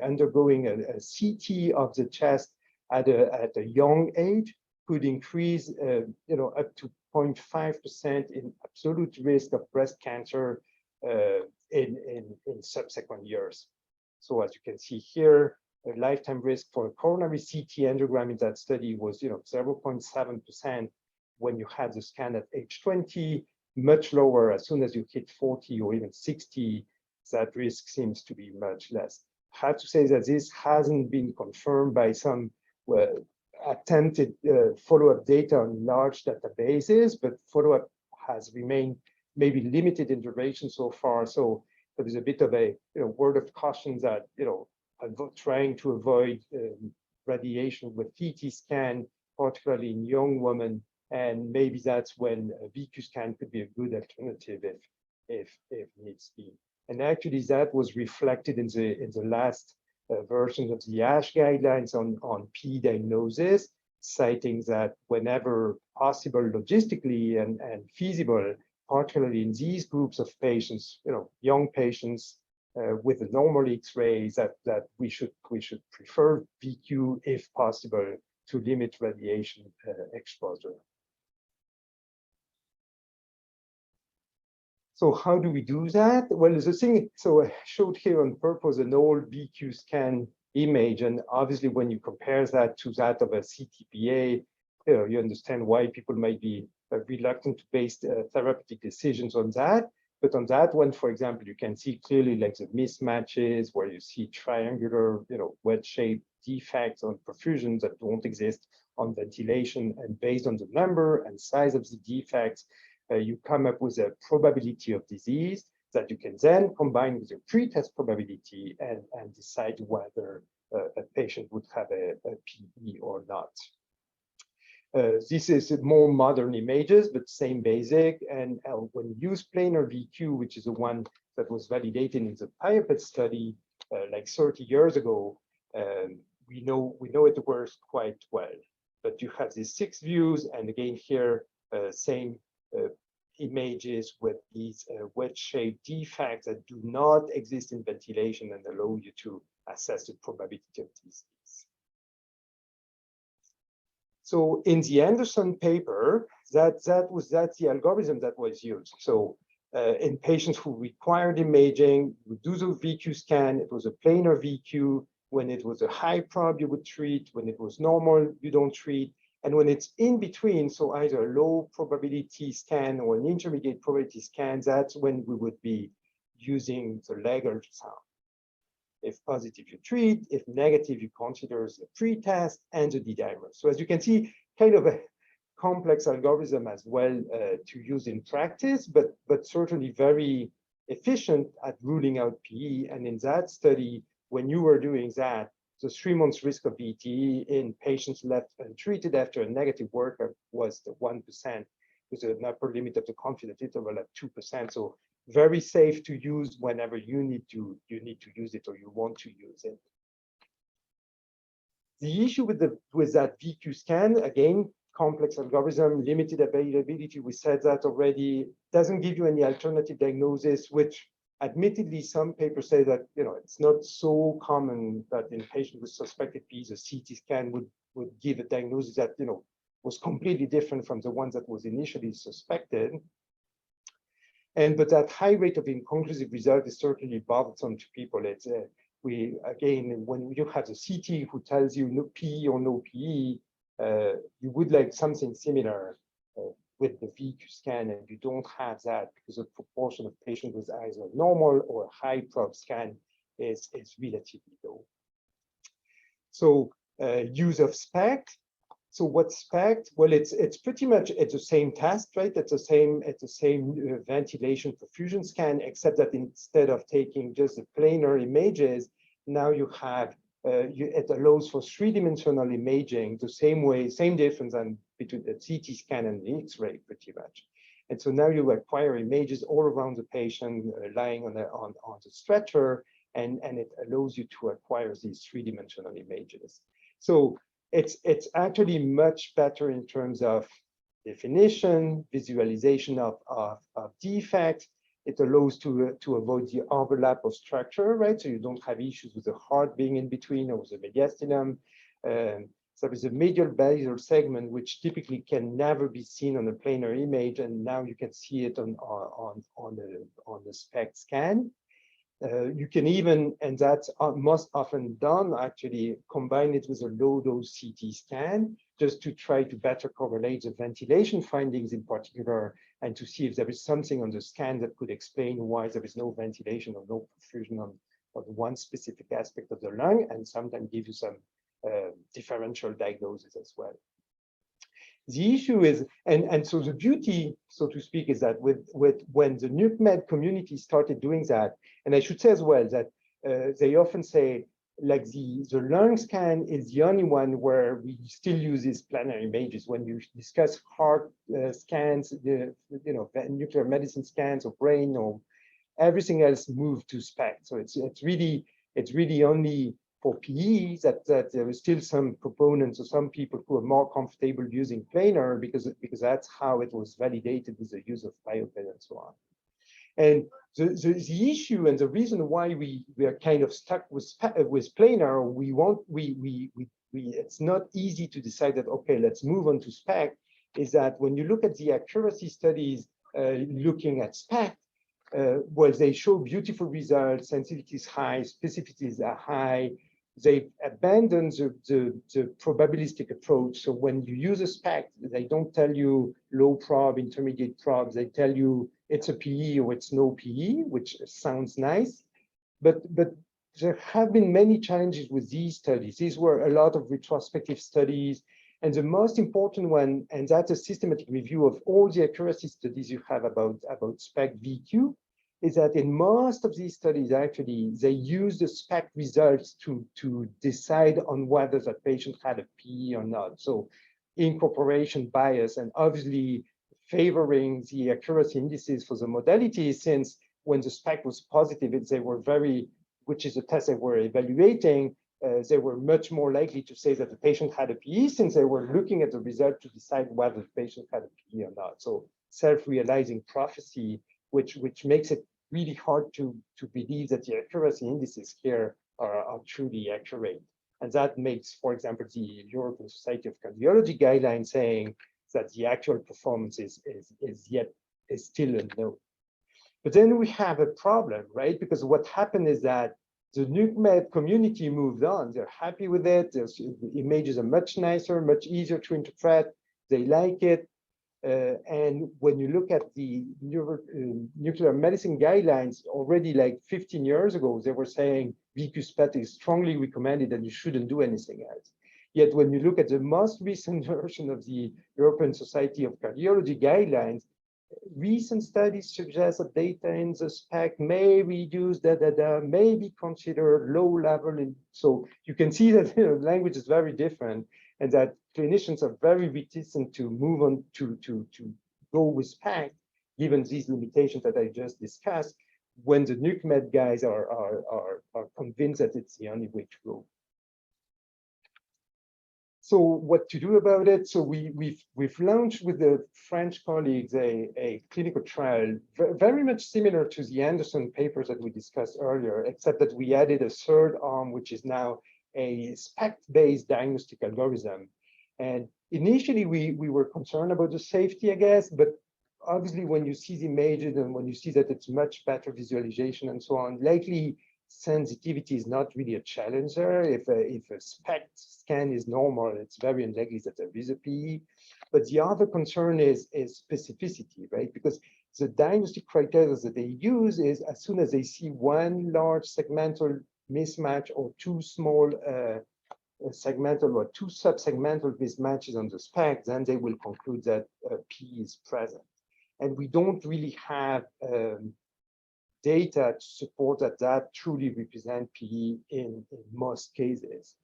undergoing a CT of the chest at a young age could increase, up to 0.5% in absolute risk of breast cancer in subsequent years. So as you can see here, a lifetime risk for a coronary CT angiogram in that study was, 0.7% when you had the scan at age 20, much lower as soon as you hit 40 or even 60. That risk seems to be much less. I have to say that this hasn't been confirmed by some attempted follow-up data on large databases, but follow-up has remained maybe limited in duration so far. So there's a bit of a word of caution that trying to avoid radiation with CT scan, particularly in young women, and maybe that's when a VQ scan could be a good alternative if needs be. And actually, that was reflected in the last version of the ASH guidelines on PE diagnosis, citing that whenever possible logistically and feasible, particularly in these groups of patients, young patients with a normal X-rays, that we should prefer VQ if possible to limit radiation exposure. So how do we do that? Well, the thing, so I showed here on purpose an old VQ scan image, and obviously when you compare that to that of a CTPA, you understand why people might be reluctant to base therapeutic decisions on that. But on that one, for example, you can see clearly like the mismatches where you see triangular, wedge-shaped defects on perfusions that don't exist on ventilation. And based on the number and size of the defects, you come up with a probability of disease that you can then combine with your pre-test probability and decide whether a patient would have a PE or not. This is more modern images, but same basic. And when you use planar VQ, which is the one that was validated in the PIOPET study like 30 years ago, we know it works quite well. But you have these 6 views, and again here, same images with these wedge-shaped defects that do not exist in ventilation and allow you to assess the probability of disease. So in the Anderson paper, that's the algorithm that was used. So in patients who required imaging, you would do the VQ scan. It was a planar VQ. When it was a high prob, you would treat. When it was normal, you don't treat. And when it's in between, so either a low probability scan or an intermediate probability scan, that's when we would be using the leg ultrasound. If positive, you treat. If negative, you consider the pre-test and the D-dimer. So as you can see, kind of a complex algorithm as well to use in practice, but certainly very efficient at ruling out PE. And in that study, when you were doing that, the 3 months risk of VTE in patients left untreated after a negative workup was the 1%, with an upper limit of the confidence interval at 2%. So very safe to use whenever you need to use it or you want to use it. The issue with that VQ scan, again, complex algorithm, limited availability, we said that already, doesn't give you any alternative diagnosis, which admittedly some papers say that it's not so common that in patients with suspected PE, a CT scan would give a diagnosis that was completely different from the ones that was initially suspected. But that high rate of inconclusive result is certainly bothersome to people. It's when you have a CT who tells you no PE or no PE, you would like something similar with the VQ scan, and you don't have that because the proportion of patients with either normal or high prob scan is relatively low. So use of SPECT. So what's SPECT? Well, it's pretty much the same test, right? It's the same ventilation perfusion scan, except that instead of taking just the planar images, now you have it allows for 3-dimensional imaging the same way, same difference between the CT scan and the X-ray, pretty much. And so now you acquire images all around the patient lying on the stretcher, and it allows you to acquire these 3-dimensional images. So it's actually much better in terms of definition, visualization of defects. It allows to avoid the overlap of structure, right? So you don't have issues with the heart being in between or with the mediastinum. So there is a medial basal segment which typically can never be seen on a planar image, and now you can see it on the SPECT scan. You can even, and that's most often done actually, combine it with a low-dose CT scan just to try to better correlate the ventilation findings in particular, and to see if there is something on the scan that could explain why there is no ventilation or no perfusion on one specific aspect of the lung, and sometimes give you some differential diagnosis as well. The issue is, and so the beauty, so to speak, is that when the nuke med community started doing that, and I should say as well that they often say, like the lung scan is the only one where we still use these planar images. When you discuss heart scans, nuclear medicine scans or brain, or everything else moved to SPECT. So it's really only for PE that there is still some proponents or some people who are more comfortable using planar because that's how it was validated with the use of PIOPET and so on. And the issue and the reason why we are kind of stuck with planar, it's not easy to decide that, okay, let's move on to SPECT, is that when you look at the accuracy studies looking at SPECT, well, they show beautiful results, sensitivity is high, specificities are high. They abandon the probabilistic approach. So when you use a SPECT, they don't tell you low prob, intermediate probs. They tell you it's a PE or it's no PE, which sounds nice, but there have been many challenges with these studies. These were a lot of retrospective studies, and the most important one, and that's a systematic review of all the accuracy studies you have about SPECT VQ, is that in most of these studies, actually, they use the SPECT results to decide on whether that patient had a PE or not. So incorporation bias, and obviously favoring the accuracy indices for the modality, since when the SPECT was positive, they were very, which is a test they were evaluating, they were much more likely to say that the patient had a PE, since they were looking at the result to decide whether the patient had a PE or not. So self-realizing prophecy, which makes it really hard to believe that the accuracy indices here are truly accurate. And that makes, for example, the European Society of Cardiology guidelines saying that the actual performance is still unknown. But then we have a problem, right? Because what happened is that the NUCMED community moved on. They're happy with it. The images are much nicer, much easier to interpret. They like it. And when you look at the nuclear medicine guidelines, already like 15 years ago, they were saying VQ-SPECT is strongly recommended and you shouldn't do anything else. Yet when you look at the most recent version of the European Society of Cardiology guidelines, recent studies suggest that data in the SPECT may reduce maybe consider low level. So you can see that language is very different, and that clinicians are very reticent to move on to go with SPECT, given these limitations that I just discussed, when the NUCMED guys are convinced that it's the only way to go. So what to do about it? So we've launched with the French colleagues a clinical trial very much similar to the Anderson papers that we discussed earlier, except that we added a third arm, which is now a SPECT-based diagnostic algorithm. And initially we were concerned about the safety, I guess, but obviously when you see the images and when you see that it's much better visualization and so on, likely sensitivity is not really a challenge there. If a SPECT scan is normal, it's very unlikely that there is a PE. But the other concern is specificity, right? Because the diagnostic criteria that they use is as soon as they see one large segmental mismatch or two small segmental or two subsegmental mismatches on the SPECT, then they will conclude that PE is present. And we don't really have data to support that truly represent PE in most cases.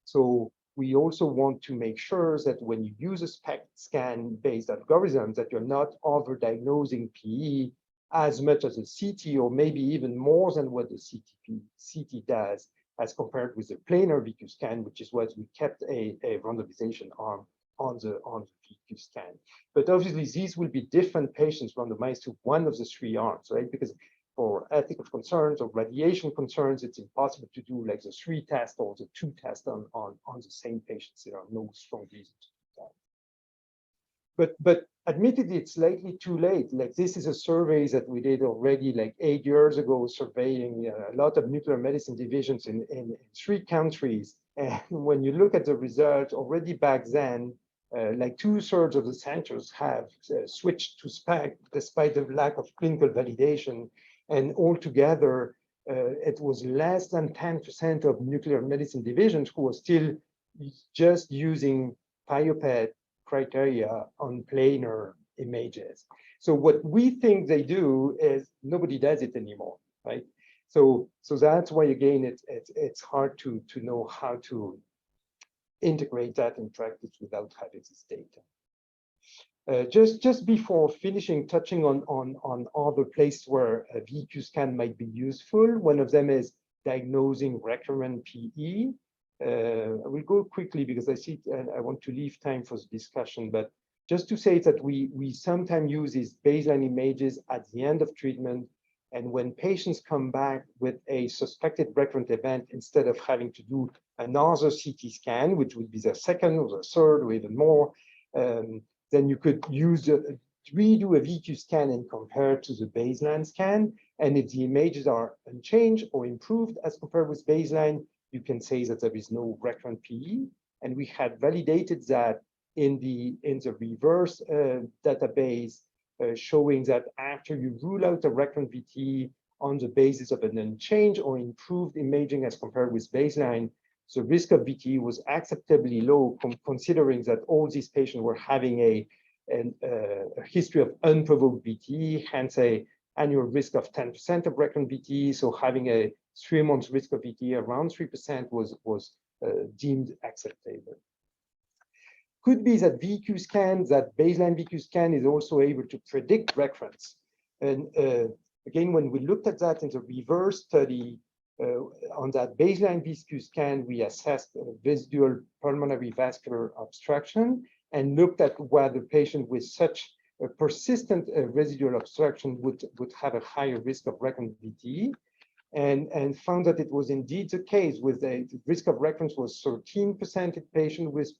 So we also want to make sure that when you use a SPECT scan-based algorithm, that you're not over-diagnosing PE as much as a CT, or maybe even more than what the CT does, as compared with the planar VQ scan, which is what we kept a randomization arm on the VQ scan. But obviously, these will be different patients randomized to one of the three arms, right? Because for ethical concerns or radiation concerns, it's impossible to do like the 3 tests or the 2 tests on the same patients. There are no strong reasons to do that. But admittedly, it's slightly too late. Like this is a survey that we did already like 8 years ago, surveying a lot of nuclear medicine divisions in 3 countries. And when you look at the results already back then, like 2/3 of the centers have switched to SPECT despite the lack of clinical validation. And altogether, it was less than 10% of nuclear medicine divisions who were still just using PIOPET criteria on planar images. So what we think they do is nobody does it anymore, right? So that's why, again, it's hard to know how to integrate that in practice without having this data. Just before finishing, touching on other places where a VQ scan might be useful. One of them is diagnosing recurrent PE. I will go quickly because I see and I want to leave time for the discussion. But just to say that we sometimes use these baseline images at the end of treatment, and when patients come back with a suspected recurrent event, instead of having to do another CT scan, which would be the second or the third or even more, then you could redo a VQ scan and compare to the baseline scan. And if the images are unchanged or improved as compared with baseline, you can say that there is no recurrent PE. And we had validated that in the reverse database showing that after you rule out a recurrent VT on the basis of an unchanged or improved imaging as compared with baseline, the risk of VT was acceptably low, considering that all these patients were having a history of unprovoked VT, hence a annual risk of 10% of recurrent VT. So having a 3-month risk of VT around 3% was deemed acceptable. Could be that VQ scan, that baseline VQ scan, is also able to predict recurrence. And again, when we looked at that in the reverse study, on that baseline VQ scan, we assessed residual pulmonary vascular obstruction and looked at whether the patient with such a persistent residual obstruction would have a higher risk of recurrent VT, and found that it was indeed the case. With the risk of recurrence was 13% in patients with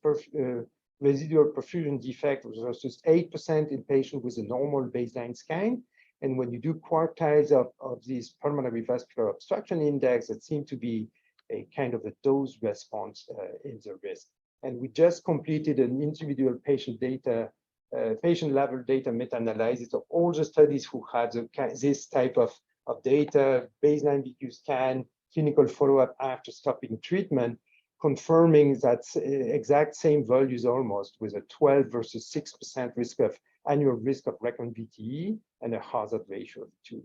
residual perfusion defect versus 8% in patients with a normal baseline scan. And when you do quartiles of this pulmonary vascular obstruction index, it seemed to be a kind of a dose response in the risk. And we just completed an individual patient level data meta-analysis of all the studies who had this type of data, baseline VQ scan, clinical follow-up after stopping treatment, confirming that exact same values almost, with a 12 versus 6% risk of annual risk of recurrent VTE and a hazard ratio of 2.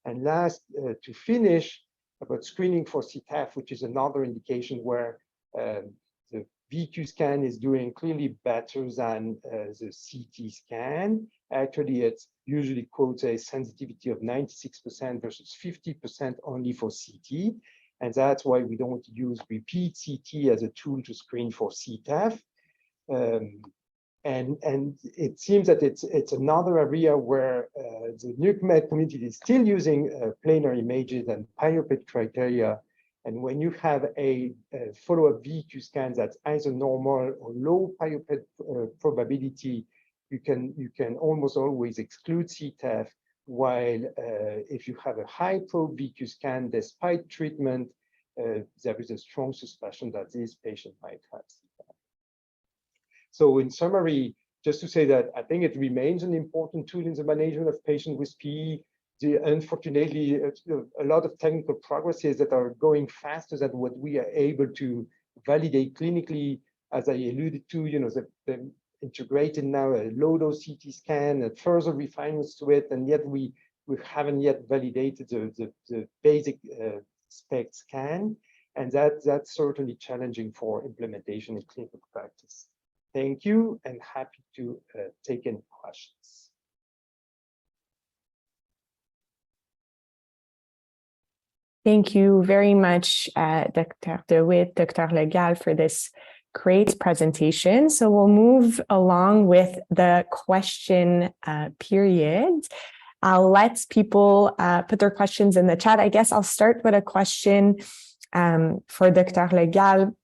And last, to finish, about screening for CTEPH, which is another indication where the VQ scan is doing clearly better than the CT scan. Actually, it usually quotes a sensitivity of 96% versus 50% only for CT. And that's why we don't use repeat CT as a tool to screen for CTEPH. And it seems that it's another area where the nuke med community is still using planar images and PIOPET criteria. And when you have a follow-up VQ scan that's either normal or low PIOPET probability, you can almost always exclude CTEPH. While if you have a high probe VQ scan, despite treatment, there is a strong suspicion that this patient might have CTEPH. So in summary, just to say that I think it remains an important tool in the management of patients with PE. Unfortunately, a lot of technical progresses that are going faster than what we are able to validate clinically. As I alluded to, the integrated now a low-dose CT scan and further refinements to it, and yet we haven't yet validated the basic SPECT scan, and that's certainly challenging for implementation in clinical practice. Thank you, and happy to take any questions. Thank you very much, Dr. DeWitt, Dr. Legal, for this great presentation. So we'll move along with the question period. I'll let people put their questions in the chat. I guess I'll start with a question for Dr. Legal.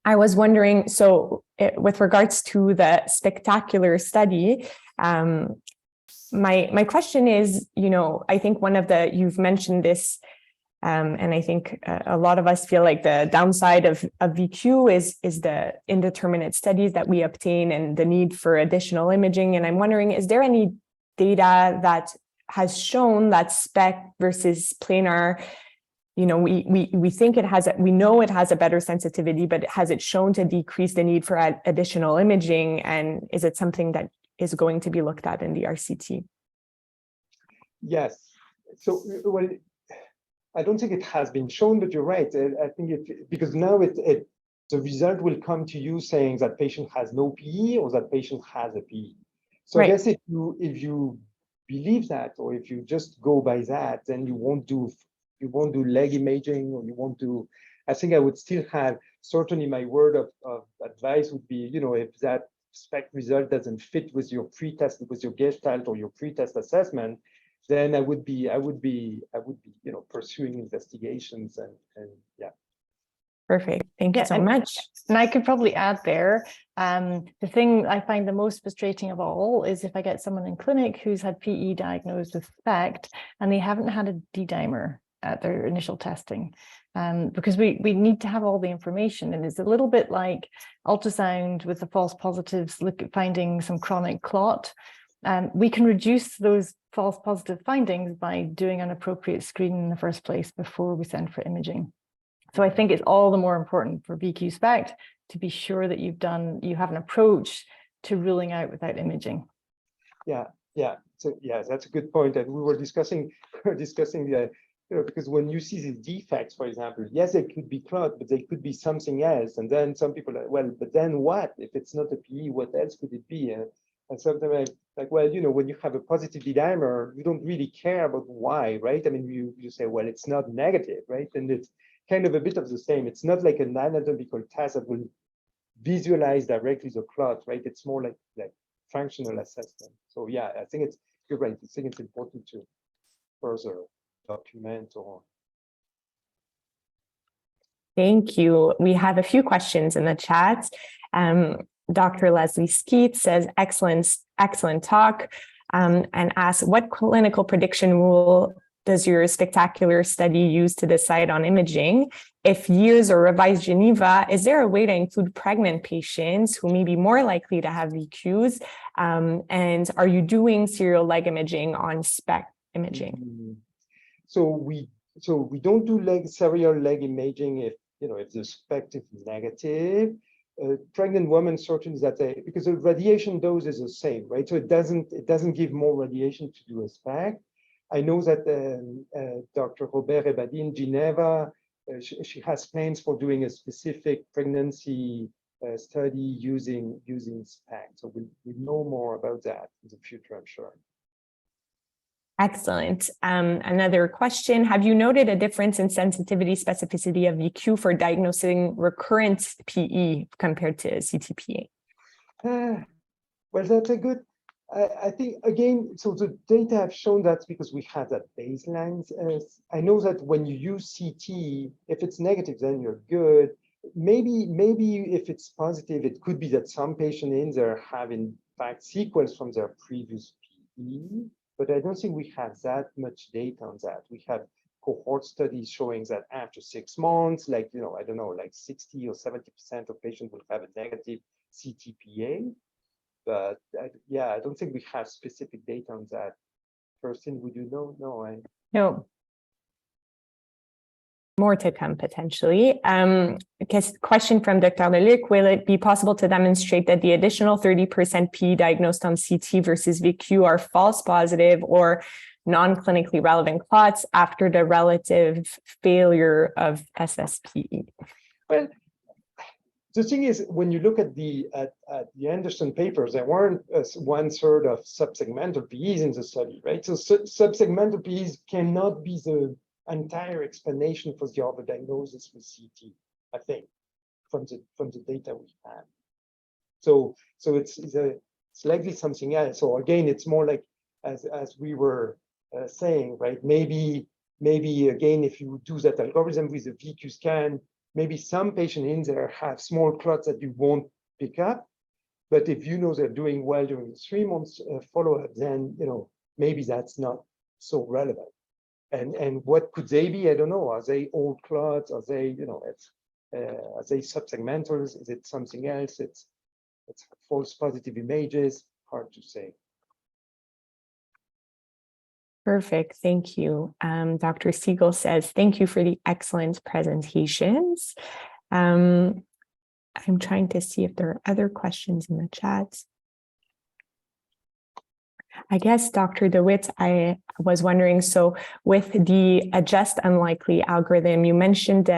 I was wondering, so with regards to the spectacular study, my question is, I think you've mentioned this, and I think a lot of us feel like the downside of VQ is the indeterminate studies that we obtain and the need for additional imaging. And I'm wondering, is there any data that has shown that SPECT versus planar, we think we know it has a better sensitivity, but has it shown to decrease the need for additional imaging? And is it something that is going to be looked at in the RCT? Yes. So, well, I don't think it has been shown, but you're right. I think because now the result will come to you saying that patient has no PE or that patient has a PE. So right. I guess if you believe that, or if you just go by that, then you won't do leg imaging, or you won't do. I think I would still have, certainly my word of advice would be, if that SPECT result doesn't fit with your pretest, with your gestalt or your pretest assessment, then I would be pursuing investigations and yeah. Perfect. Thank you so much. And I could probably add there, the thing I find the most frustrating of all is if I get someone in clinic who's had PE diagnosed with SPECT and they haven't had a D-dimer at their initial testing, because we need to have all the information. And it's a little bit like ultrasound with the false positives, finding some chronic clot. we can reduce those false positive findings by doing an appropriate screening in the first place before we send for imaging. So I think it's all the more important for VQ SPECT to be sure that you have an approach to ruling out without imaging. Yeah. So yeah, that's a good point. And we were discussing the, because when you see the defects, for example, yes, it could be clot, but they could be something else. And then some people are, well, but then what? If it's not a PE, what else could it be? And sometimes like, well, when you have a positive D-dimer, you don't really care about why, right? I mean, you say, well, it's not negative, right? And it's kind of a bit of the same. It's not like an anatomical test that will visualize directly the clot, right? It's more like functional assessment. So yeah, I think you're right. I think it's important to further document or. Thank you. We have a few questions in the chat. Dr. Leslie Skeet says, excellent talk, and asks, what clinical prediction rule does your spectacular study use to decide on imaging? If years or revised Geneva, is there a way to include pregnant patients who may be more likely to have VQs? And are you doing serial leg imaging on SPECT imaging? So we don't do serial leg imaging if the SPECT is negative. Pregnant women certainly because the radiation dose is the same, right? So it doesn't give more radiation to do a SPECT. I know that Dr. Robert Ebadi in Geneva, she has plans for doing a specific pregnancy study using SPECT. So we'll know more about that in the future, I'm sure. Excellent. Another question, have you noted a difference in sensitivity specificity of VQ for diagnosing recurrent PE compared to CTPA? Well, that's a good, I think, again, so the data have shown that because we have that baseline. I know that when you use CT, if it's negative, then you're good. Maybe if it's positive, it could be that some patient in there have in fact sequels from their previous PE. But I don't think we have that much data on that. We have cohort studies showing that after 6 months, I don't know, like 60 or 70% of patients will have a negative CTPA. But yeah, I don't think we have specific data on that. Kirsten, would you know? No. More to come potentially. Question from Dr. Leluc, will it be possible to demonstrate that the additional 30% PE diagnosed on CT versus VQ are false positive or non-clinically relevant clots after the relative failure of SSPE? Well, the thing is, when you look at the Anderson papers, there weren't 1/3 of subsegmental PEs in the study, right? So subsegmental PEs cannot be the entire explanation for the overdiagnosis with CT, I think, from the data we have. So it's likely something else. So again, it's more like as we were saying, right? Maybe again, if you do that algorithm with a VQ scan, maybe some patient in there have small clots that you won't pick up. But if you know they're doing well during the 3 months follow-up, then maybe that's not so relevant. And what could they be? I don't know. Are they old clots? Are they, are they subsegmentals? Is it something else? It's false positive images. Hard to say. Perfect. Thank you. Dr. Siegel says, thank you for the excellent presentations. I'm trying to see if there are other questions in the chat. I guess, Dr. DeWitt, I was wondering, so with the adjust unlikely algorithm, you mentioned,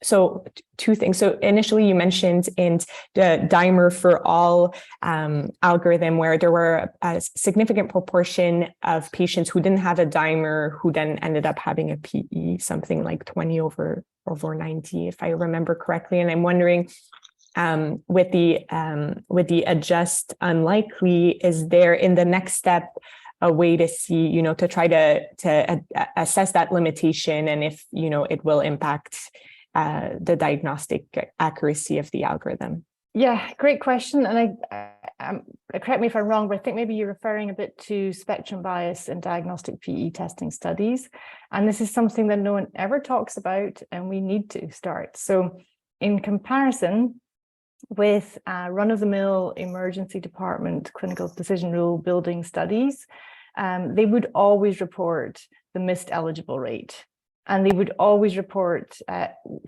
so two things. So initially you mentioned in the dimer for all algorithm where there were a significant proportion of patients who didn't have a dimer who then ended up having a PE, something like 20 over 90, if I remember correctly. And I'm wondering, with the adjust unlikely, is there in the next step a way to see, to try to assess that limitation and if, it will impact the diagnostic accuracy of the algorithm? Yeah, great question. And correct me if I'm wrong, but I think maybe you're referring a bit to spectrum bias in diagnostic PE testing studies. And this is something that no one ever talks about, and we need to start. So in comparison, with run-of-the-mill emergency department clinical decision rule building studies, they would always report the missed eligible rate. And they would always report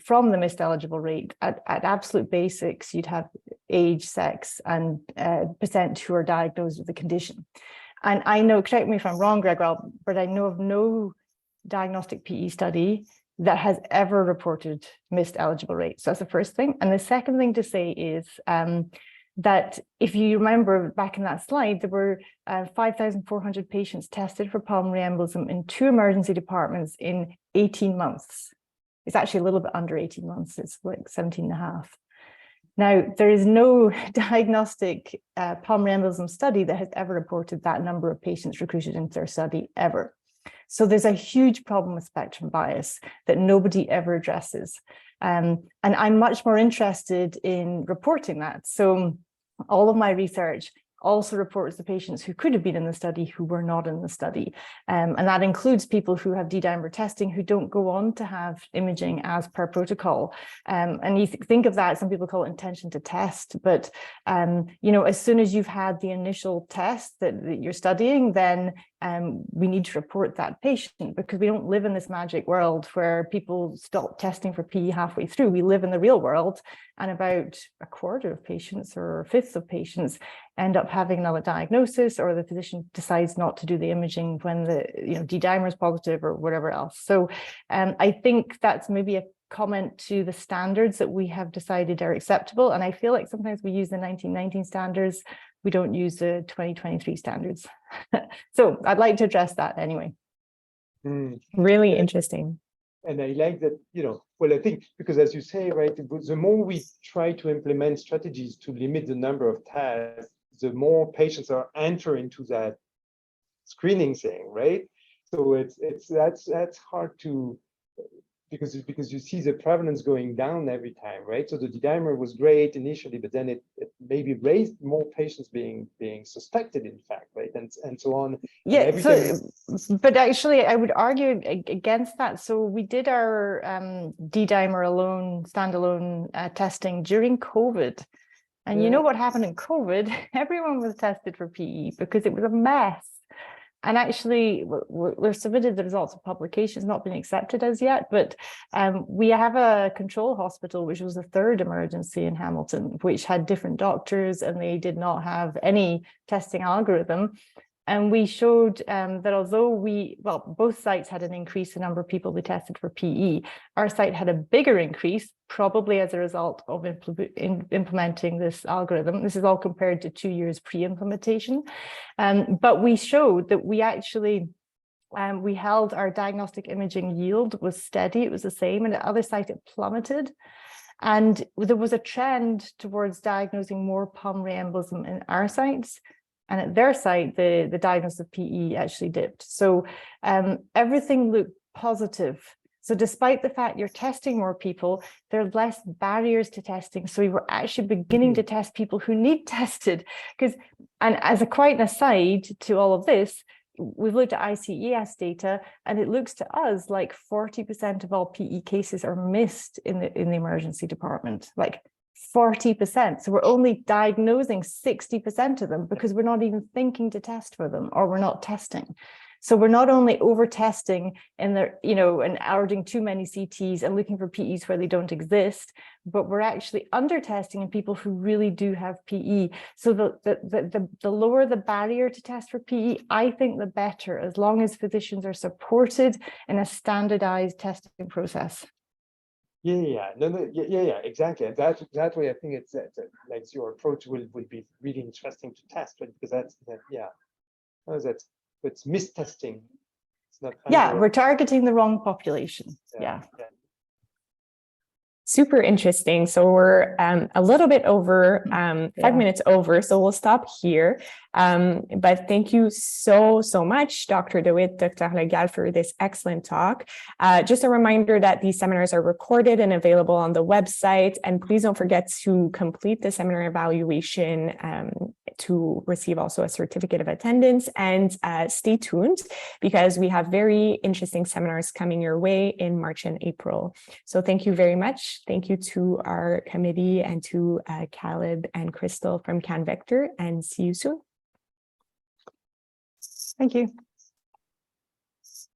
from the missed eligible rate at absolute basics, you'd have age, sex, and percent who are diagnosed with the condition. And I know, correct me if I'm wrong, Greg, but I know of no diagnostic PE study that has ever reported missed eligible rates. So that's the first thing. And the second thing to say is that if you remember back in that slide, there were 5,400 patients tested for pulmonary embolism in 2 emergency departments in 18 months. It's actually a little bit under 18 months. It's like 17 and a half. Now, there is no diagnostic pulmonary embolism study that has ever reported that number of patients recruited into their study ever. So there's a huge problem with spectrum bias that nobody ever addresses. And I'm much more interested in reporting that. So all of my research also reports the patients who could have been in the study who were not in the study. And that includes people who have D-dimer testing who don't go on to have imaging as per protocol. And you think of that, some people call it intention to test, but as soon as you've had the initial test that you're studying, then we need to report that patient, because we don't live in this magic world where people stop testing for PE halfway through. We live in the real world, and about a quarter of patients or a fifth of patients end up having another diagnosis, or the physician decides not to do the imaging when the D-dimer is positive or whatever else. So I think that's maybe a comment to the standards that we have decided are acceptable. And I feel like sometimes we use the 1919 standards, we don't use the 2023 standards. So I'd like to address that anyway. Really interesting. And I like that, I think because as you say, right, the more we try to implement strategies to limit the number of tests, the more patients are entering into that screening thing, right? So that's hard to, because you see the prevalence going down every time, right? So the D-dimer was great initially, but then it maybe raised more patients being suspected, in fact, right? And so on. Yeah, but actually I would argue against that. So we did our D-dimer alone, standalone testing during COVID. And you know what happened in COVID? Everyone was tested for PE because it was a mess. And actually, we've submitted the results of publications, not been accepted as yet, but we have a control hospital, which was the 3rd emergency in Hamilton, which had different doctors, and they did not have any testing algorithm. And we showed that although both sites had an increase in the number of people they tested for PE, our site had a bigger increase, probably as a result of implementing this algorithm. This is all compared to 2 years pre-implementation. But we showed that we actually, we held our diagnostic imaging yield was steady, it was the same, and at other sites it plummeted. And there was a trend towards diagnosing more pulmonary embolism in our sites. And at their site, the diagnosis of PE actually dipped. So everything looked positive. So despite the fact you're testing more people, there are less barriers to testing. So we were actually beginning to test people who need tested. And as quite an aside to all of this, we've looked at ICES data, and it looks to us like 40% of all PE cases are missed in the emergency department. Like 40%. So we're only diagnosing 60% of them because we're not even thinking to test for them, or we're not testing. So we're not only over testing and adding too many CTs and looking for PEs where they don't exist, but we're actually under testing in people who really do have PE. So the lower the barrier to test for PE, I think the better, as long as physicians are supported in a standardized testing process. Yeah, exactly. That way, I think it's like your approach will be really interesting to test, right? Because it's mistesting. It's not. We're targeting the wrong population. Yeah. Super interesting. So we're a little bit over 5 minutes over, so we'll stop here. But thank you so much, Dr. DeWitt, Dr. Legal, for this excellent talk. Just a reminder that these seminars are recorded and available on the website. And please don't forget to complete the seminar evaluation to receive also a certificate of attendance, and stay tuned because we have very interesting seminars coming your way in March and April. So thank you very much. Thank you to our committee and to Caleb and Crystal from CanVector, and see you soon. Thank you.